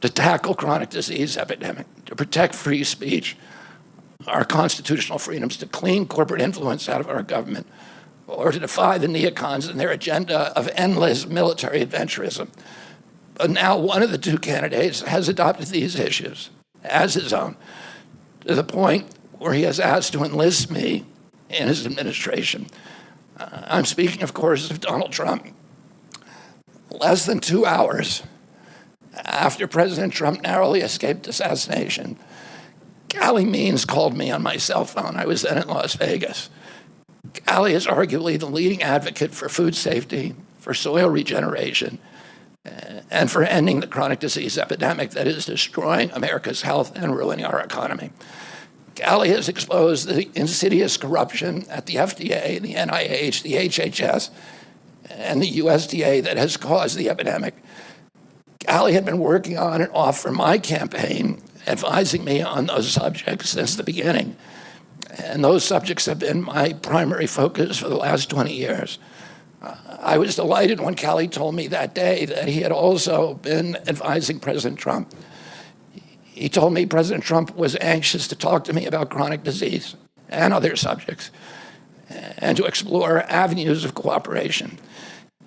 to tackle chronic disease epidemic, to protect free speech, our constitutional freedoms, to clean corporate influence out of our government, or to defy the neocons and their agenda of endless military adventurism. But now one of the two candidates has adopted these issues as his own, to the point where he has asked to enlist me in his administration. I'm speaking, of course, of Donald Trump. Less than 2 hours after President Trump narrowly escaped assassination, Callie Means called me on my cell phone. I was then in Las Vegas. Callie is arguably the leading advocate for food safety, for soil regeneration, and for ending the chronic disease epidemic that is destroying America's health and ruining our economy. Callie has exposed the insidious corruption at the FDA, the NIH, the HHS, and the USDA that has caused the epidemic. Callie had been working on and off for my campaign, advising me on those subjects since the beginning. And those subjects have been my primary focus for the last 20 years. I was delighted when Callie told me that day that he had also been advising President Trump. He told me President Trump was anxious to talk to me about chronic disease and other subjects and to explore avenues of cooperation.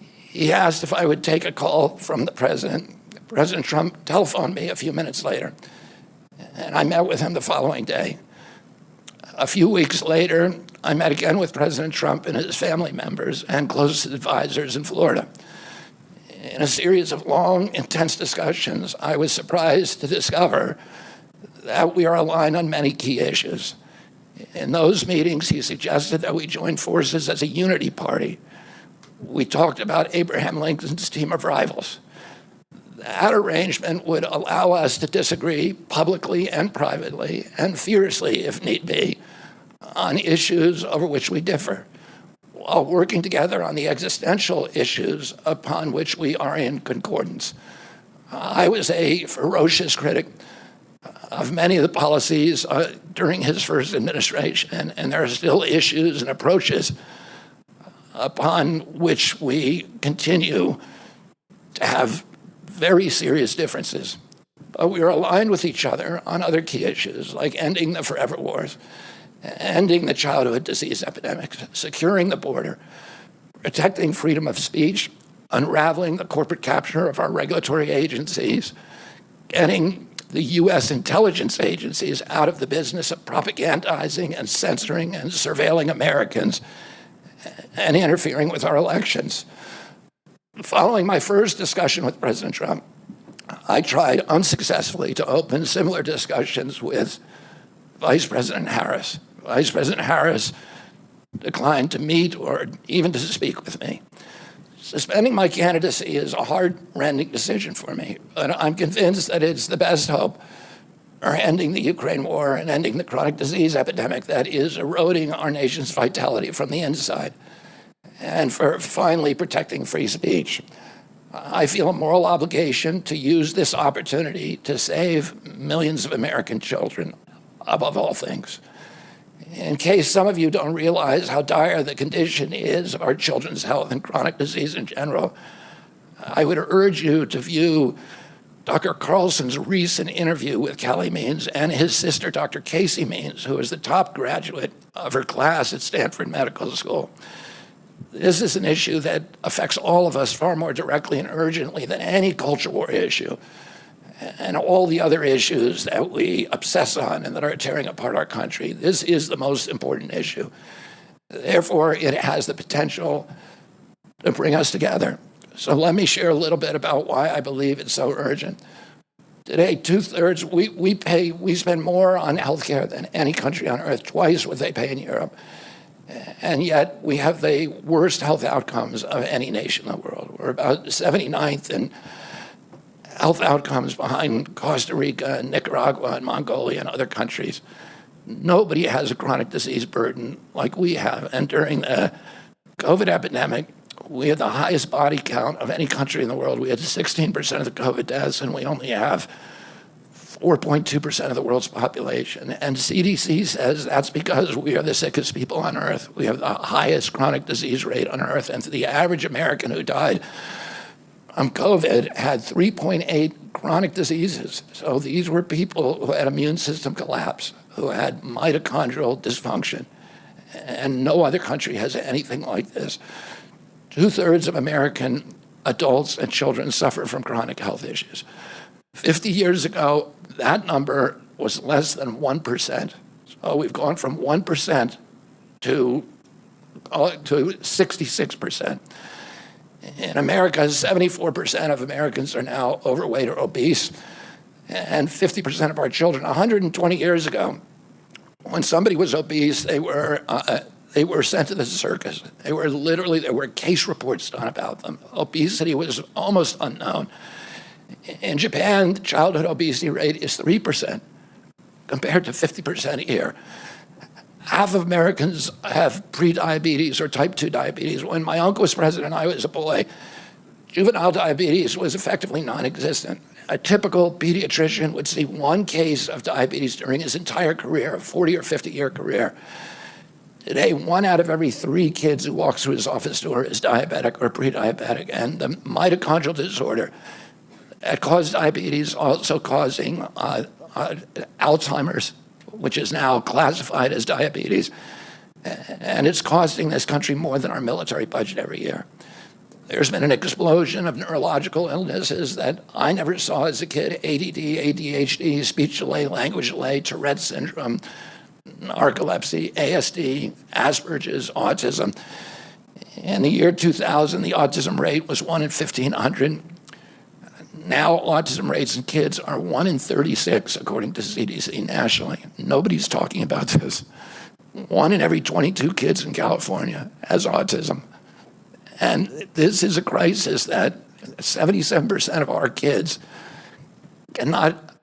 He asked if I would take a call from the president. President Trump telephoned me a few minutes later, and I met with him the following day. A few weeks later, I met again with President Trump and his family members and closest advisors in Florida. In a series of long, intense discussions, I was surprised to discover that we are aligned on many key issues. In those meetings, he suggested that we join forces as a unity party. We talked about Abraham Lincoln's team of rivals. That arrangement would allow us to disagree publicly and privately and fiercely, if need be, on issues over which we differ, while working together on the existential issues upon which we are in concordance. I was a ferocious critic of many of the policies during his first administration, and there are still issues and approaches upon which we continue to have very serious differences. But we are aligned with each other on other key issues, like ending the forever wars, ending the childhood disease epidemic, securing the border, protecting freedom of speech, unraveling the corporate capture of our regulatory agencies, getting the U.S. intelligence agencies out of the business of propagandizing and censoring and surveilling Americans and interfering with our elections. Following my first discussion with President Trump, I tried unsuccessfully to open similar discussions with Vice President Harris. Vice President Harris declined to meet or even to speak with me. Suspending my candidacy is a heart-rending decision for me, but I'm convinced that it's the best hope for ending the Ukraine war and ending the chronic disease epidemic that is eroding our nation's vitality from the inside, and for finally protecting free speech. I feel a moral obligation to use this opportunity to save millions of American children, above all things. In case some of you don't realize how dire the condition is of our children's health and chronic disease in general, I would urge you to view Dr. Carlson's recent interview with Kelly Means and his sister, Dr. Casey Means, who is the top graduate of her class at Stanford Medical School. This is an issue that affects all of us far more directly and urgently than any culture war issue and all the other issues that we obsess on and that are tearing apart our country. This is the most important issue. Therefore, it has the potential to bring us together. So let me share a little bit about why I believe it's so urgent. Today, 2/3, we spend more on healthcare than any country on earth, twice what they pay in Europe. And yet we have the worst health outcomes of any nation in the world. We're about 79th in health outcomes behind Costa Rica and Nicaragua and Mongolia and other countries. Nobody has a chronic disease burden like we have. And during the COVID epidemic, we had the highest body count of any country in the world. We had 16% of the COVID deaths, and we only have 4.2% of the world's population. And CDC says that's because we are the sickest people on earth. We have the highest chronic disease rate on earth. And the average American who died from COVID had 3.8 chronic diseases. So these were people who had immune system collapse, who had mitochondrial dysfunction. And no other country has anything like this. 2/3 of American adults and children suffer from chronic health issues. 50 years ago, that number was less than 1%. So we've gone from 1% to 66%. In America, 74% of Americans are now overweight or obese, and 50% of our children. 120 years ago, when somebody was obese, they were sent to the circus. There were case reports done about them. Obesity was almost unknown. In Japan, the childhood obesity rate is 3% compared to 50% here. Half of Americans have prediabetes or type 2 diabetes. When my uncle was president and I was a boy, juvenile diabetes was effectively non-existent. A typical pediatrician would see one case of diabetes during his entire career, a 40 or 50-year career. Today, 1 out of every 3 kids who walks through his office door is diabetic or pre-diabetic, and the mitochondrial disorder that caused diabetes also causing Alzheimer's, which is now classified as diabetes, and it's costing this country more than our military budget every year. There's been an explosion of neurological illnesses that I never saw as a kid: ADD, ADHD, speech delay, language delay, Tourette syndrome, narcolepsy, ASD, Asperger's, autism. In the year 2000, the autism rate was 1 in 1,500. Now, autism rates in kids are 1 in 36, according to CDC nationally. Nobody's talking about this. 1 in every 22 kids in California has autism. And this is a crisis that 77% of our kids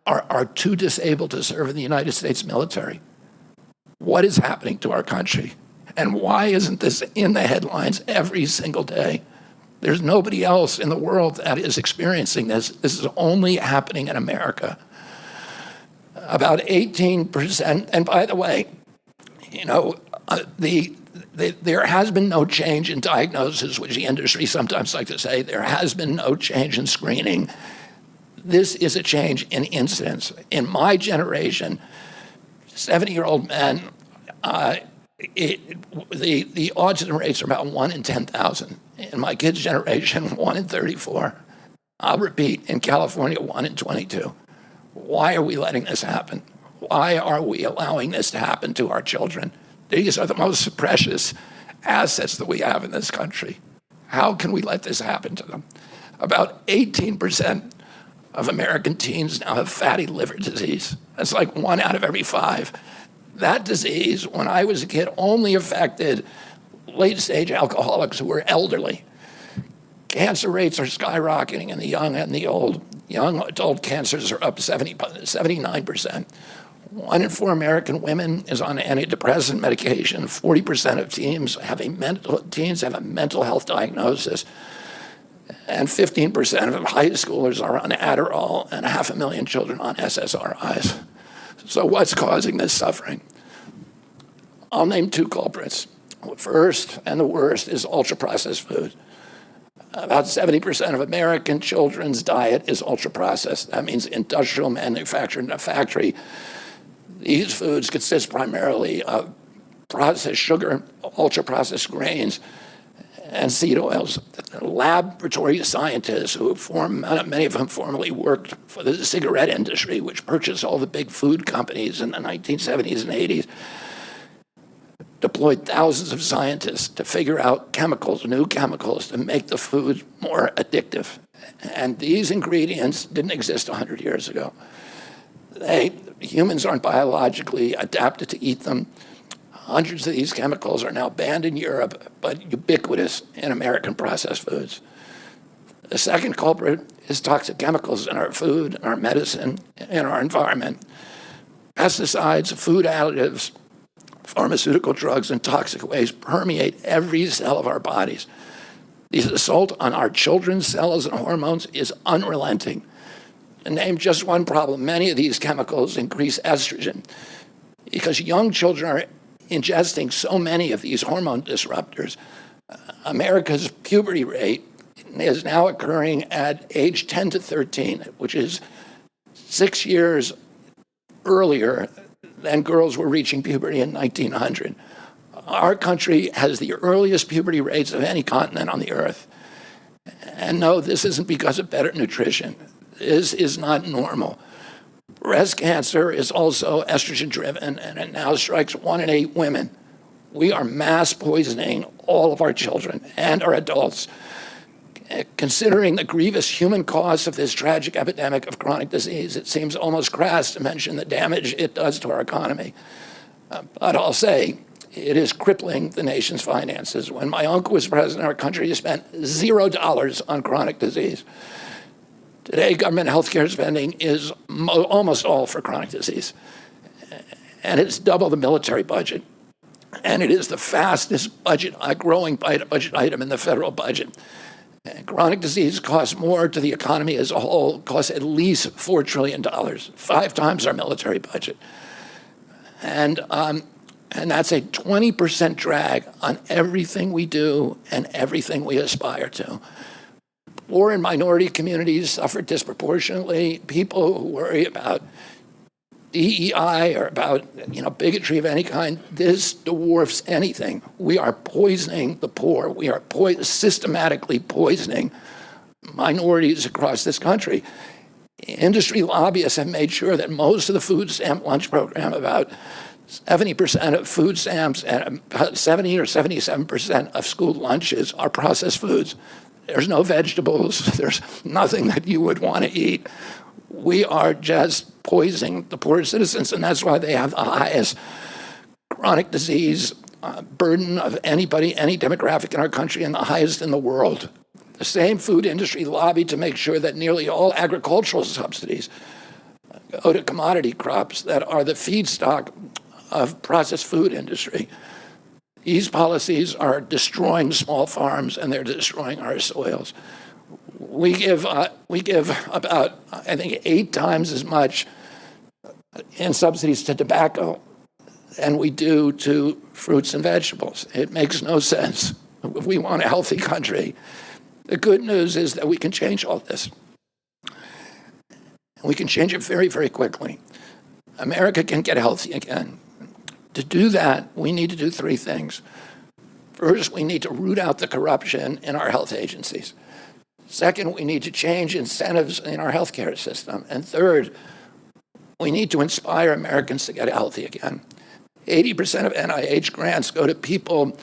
are too disabled to serve in the United States military. What is happening to our country? And why isn't this in the headlines every single day? There's nobody else in the world that is experiencing this. This is only happening in America. About 18%, and by the way, there has been no change in diagnosis, which the industry sometimes like to say. There has been no change in screening. This is a change in incidence. In my generation, 70-year-old men, the autism rates are about 1 in 10,000. In my kids' generation, 1 in 34. I'll repeat, in California, 1 in 22. Why are we letting this happen? Why are we allowing this to happen to our children? These are the most precious assets that we have in this country. How can we let this happen to them? About 18% of American teens now have fatty liver disease. That's like 1 out of every 5. That disease, when I was a kid, only affected late-stage alcoholics who were elderly. Cancer rates are skyrocketing in the young and the old. Young adult cancers are up 79%. 1 in 4 American women is on antidepressant medication. 40% of teens have a mental health diagnosis. And 15% of high schoolers are on Adderall, and 500,000 children on SSRIs. So what's causing this suffering? I'll name 2 culprits. First, and the worst, is ultra-processed food. About 70% of American children's diet is ultra-processed. That means industrial manufactured in a factory. These foods consist primarily of processed sugar, ultra-processed grains, and seed oils. Laboratory scientists many of them formerly worked for the cigarette industry, which purchased all the big food companies in the 1970s and 80s, deployed thousands of scientists to figure out new chemicals to make the food more addictive. And these ingredients didn't exist 100 years ago. Humans aren't biologically adapted to eat them. Hundreds of these chemicals are now banned in Europe, but ubiquitous in American processed foods. The second culprit is toxic chemicals in our food, in our medicine, in our environment. Pesticides, food additives, pharmaceutical drugs, and toxic waste permeate every cell of our bodies. The assault on our children's cells and hormones is unrelenting. To name just one problem, many of these chemicals increase estrogen because young children are ingesting so many of these hormone disruptors. America's puberty rate is now occurring at age 10 to 13, which is 6 years earlier than girls were reaching puberty in 1900. Our country has the earliest puberty rates of any continent on the earth. And no, this isn't because of better nutrition. This is not normal. Breast cancer is also estrogen-driven, and it now strikes 1 in 8 women. We are mass poisoning all of our children and our adults. Considering the grievous human cost of this tragic epidemic of chronic disease, it seems almost crass to mention the damage it does to our economy. But I'll say, it is crippling the nation's finances. When my uncle was president, our country spent $0 on chronic disease. Today, government healthcare spending is almost all for chronic disease. And it's double the military budget. And it is the fastest growing budget item in the federal budget. And chronic disease costs more to the economy as a whole, costs at least $4 trillion, 5 times our military budget. And that's a 20% drag on everything we do and everything we aspire to. Poor and minority communities suffer disproportionately. People who worry about DEI or about bigotry of any kind, this dwarfs anything. We are poisoning the poor. We are systematically poisoning minorities across this country. Industry lobbyists have made sure that most of the food stamp lunch program, about 70% of food stamps and about 70 or 77% of school lunches are processed foods. There's no vegetables. There's nothing that you would want to eat. We are just poisoning the poor citizens, and that's why they have the highest chronic disease burden of any demographic in our country, and the highest in the world. The same food industry lobbied to make sure that nearly all agricultural subsidies go to commodity crops that are the feedstock of processed food industry. These policies are destroying small farms, and they're destroying our soils. We give about, I think, 8 times as much in subsidies to tobacco than we do to fruits and vegetables. It makes no sense. If we want a healthy country, the good news is that we can change all this. We can change it very, very quickly. America can get healthy again. To do that, we need to do 3 things. First, we need to root out the corruption in our health agencies. Second, we need to change incentives in our healthcare system. And third, We need to inspire Americans to get healthy again. 80% of NIH grants go to people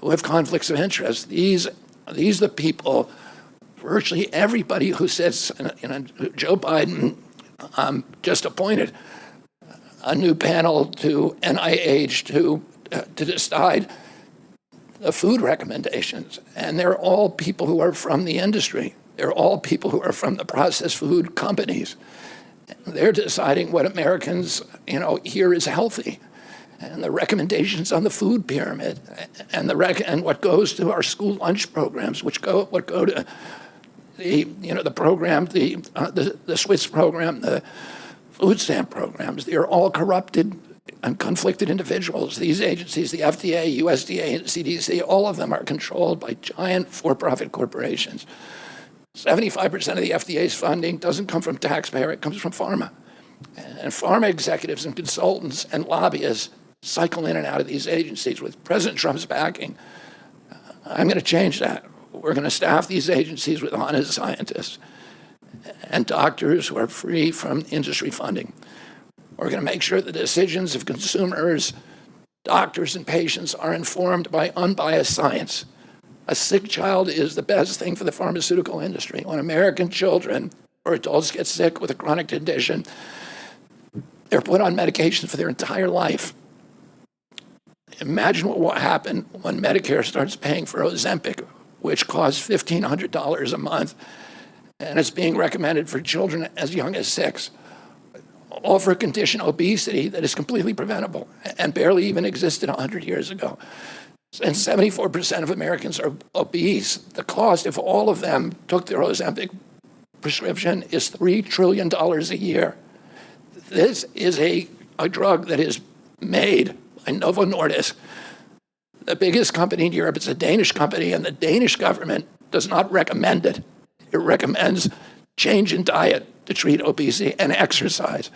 who have conflicts of interest. These are the people, virtually everybody who sits, Joe Biden just appointed a new panel to NIH to decide the food recommendations. And they're all people who are from the industry. They're all people who are from the processed food companies. They're deciding what Americans, here is healthy. And the recommendations on the food pyramid, and what goes to our school lunch programs, what go to the program, the Swiss program, the food stamp programs. They are all corrupted and conflicted individuals. These agencies, the FDA, USDA, and CDC, all of them are controlled by giant for-profit corporations. 75% of the FDA's funding doesn't come from taxpayer, it comes from pharma. And pharma executives and consultants and lobbyists cycle in and out of these agencies. With President Trump's backing, I'm going to change that. We're going to staff these agencies with honest scientists and doctors who are free from industry funding. We're going to make sure the decisions of consumers, doctors, and patients are informed by unbiased science. A sick child is the best thing for the pharmaceutical industry. When American children or adults get sick with a chronic condition, they're put on medication for their entire life. Imagine what will happen when Medicare starts paying for Ozempic, which costs $1,500 a month, and it's being recommended for children as young as 6, all for a condition, obesity, that is completely preventable and barely even existed 100 years ago. And 74% of Americans are obese. The cost, if all of them took their Ozempic prescription, is $3 trillion a year. This is a drug that is made by Novo Nordisk, the biggest company in Europe. It's a Danish company, and the Danish government does not recommend it. It recommends change in diet to treat obesity and exercise.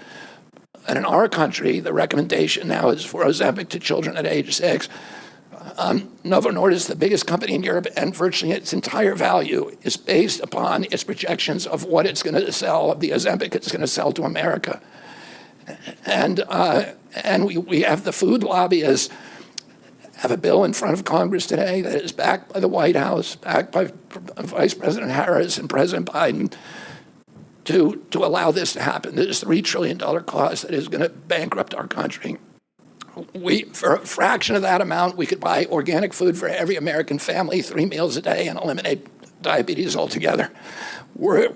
And in our country, the recommendation now is for Ozempic to children at age 6. Novo Nordisk, the biggest company in Europe, and virtually its entire value is based upon its projections of what it's going to sell, of the Ozempic it's going to sell to America. And we have the food lobbyists have a bill in front of Congress today that is backed by the White House, backed by Vice President Harris and President Biden to allow this to happen. This $3 trillion cost that is going to bankrupt our country. For a fraction of that amount, we could buy organic food for every American family, 3 meals a day, and eliminate diabetes altogether. We're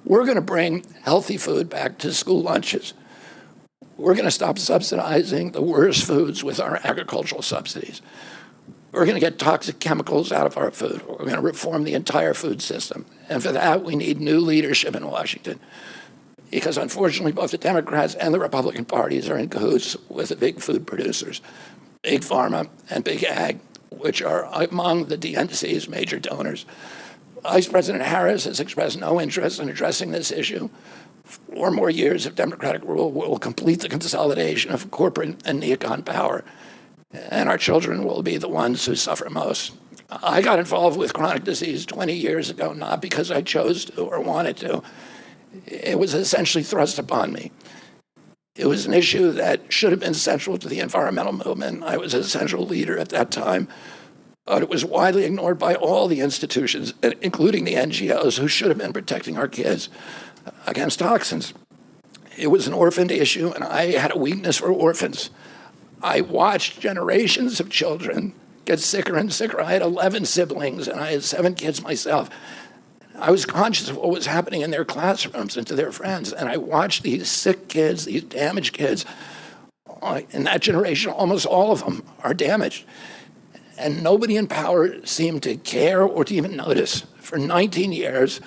going to bring healthy food back to school lunches. We're going to stop subsidizing the worst foods with our agricultural subsidies. We're going to get toxic chemicals out of our food. We're going to reform the entire food system. And for that, we need new leadership in Washington. Because unfortunately, both the Democrats and the Republican parties are in cahoots with the big food producers, Big Pharma and Big Ag, which are among the DNC's major donors. Vice President Harris has expressed no interest in addressing this issue. 4 more years of Democratic rule will complete the consolidation of corporate and neocon power, and our children will be the ones who suffer most. I got involved with chronic disease 20 years ago, not because I chose to or wanted to. It was essentially thrust upon me. It was an issue that should have been central to the environmental movement. I was a central leader at that time, but it was widely ignored by all the institutions, including the NGOs, who should have been protecting our kids against toxins. It was an orphaned issue, and I had a weakness for orphans. I watched generations of children get sicker and sicker. I had 11 siblings, and I had 7 kids myself. I was conscious of what was happening in their classrooms and to their friends, and I watched these sick kids, these damaged kids. In that generation, almost all of them are damaged. And nobody in power seemed to care or to even notice. For 19 years,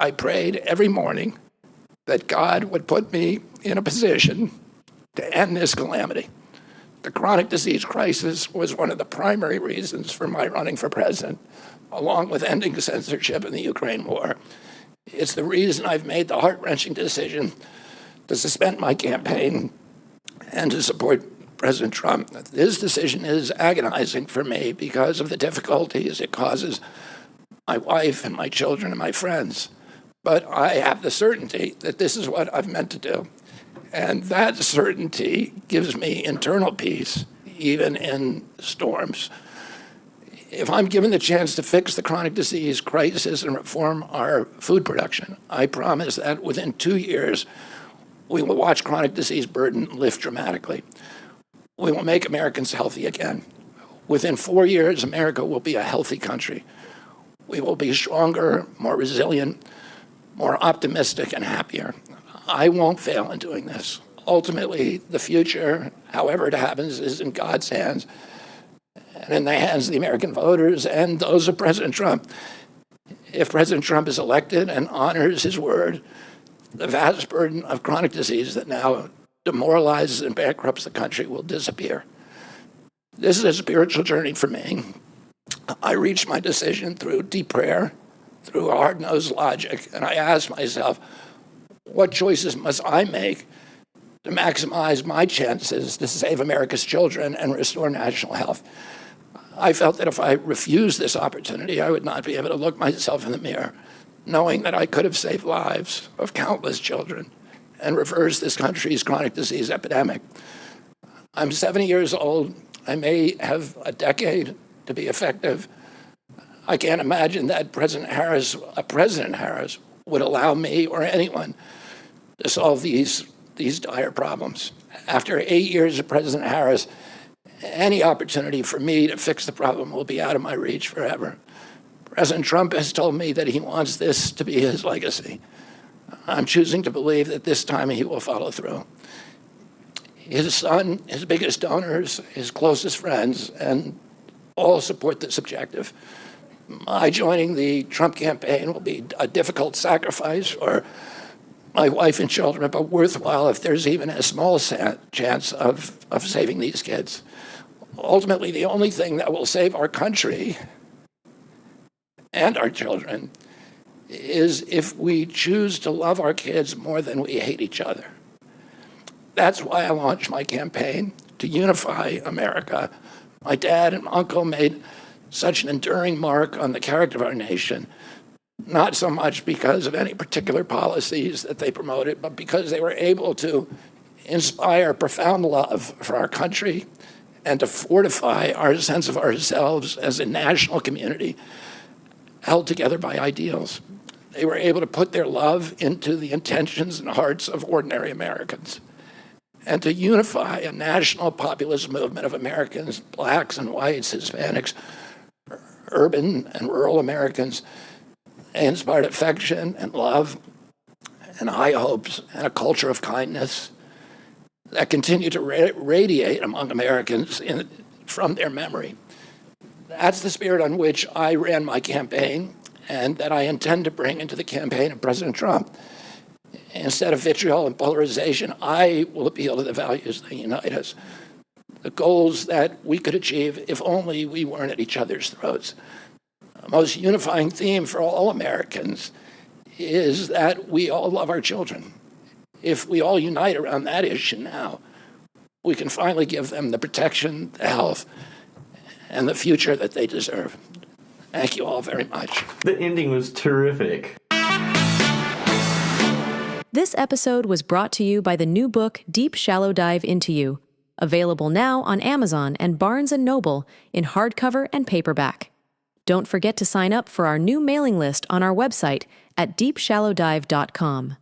I prayed every morning that God would put me in a position to end this calamity. The chronic disease crisis was one of the primary reasons for my running for president, along with ending censorship in the Ukraine war. It's the reason I've made the heart-wrenching decision to suspend my campaign and to support President Trump. This decision is agonizing for me because of the difficulties it causes my wife and my children and my friends. But I have the certainty that this is what I've meant to do. And that certainty gives me internal peace, even in storms. If I'm given the chance to fix the chronic disease crisis and reform our food production, I promise that within 2 years, we will watch chronic disease burden lift dramatically. We will make Americans healthy again. Within 4 years, America will be a healthy country. We will be stronger, more resilient, more optimistic, and happier. I won't fail in doing this. Ultimately, the future, however it happens, is in God's hands and in the hands of the American voters and those of President Trump. If President Trump is elected and honors his word, the vast burden of chronic disease that now demoralizes and bankrupts the country will disappear. This is a spiritual journey for me. I reached my decision through deep prayer, through hard-nosed logic, and I asked myself, what choices must I make to maximize my chances to save America's children and restore national health? I felt that if I refused this opportunity, I would not be able to look myself in the mirror, knowing that I could have saved lives of countless children and reversed this country's chronic disease epidemic. I'm 70 years old. I may have a decade to be effective. I can't imagine that President Harris would allow me or anyone to solve these dire problems. After 8 years of President Harris, any opportunity for me to fix the problem will be out of my reach forever. President Trump has told me that he wants this to be his legacy. I'm choosing to believe that this time he will follow through. His son, his biggest donors, his closest friends, and all support this objective. My joining the Trump campaign will be a difficult sacrifice for my wife and children, but worthwhile if there's even a small chance of saving these kids. Ultimately, the only thing that will save our country and our children is if we choose to love our kids more than we hate each other. That's why I launched my campaign to unify America. My dad and uncle made such an enduring mark on the character of our nation, not so much because of any particular policies that they promoted, but because they were able to inspire profound love for our country and to fortify our sense of ourselves as a national community held together by ideals. They were able to put their love into the intentions and hearts of ordinary Americans and to unify a national populist movement of Americans, blacks and whites, Hispanics, urban and rural Americans. They inspired affection and love and high hopes and a culture of kindness that continue to radiate among Americans from their memory. That's the spirit on which I ran my campaign and that I intend to bring into the campaign of President Trump. Instead of vitriol and polarization, I will appeal to the values that unite us, the goals that we could achieve if only we weren't at each other's throats. The most unifying theme for all Americans is that we all love our children. If we all unite around that issue now, we can finally give them the protection, the health, and the future that they deserve. Thank you all very much. The ending was terrific. This episode was brought to you by the new book, Deep Shallow Dive Into You, available now on Amazon and Barnes & Noble in hardcover and paperback. Don't forget to sign up for our new mailing list on our website at deepshallowdive.com.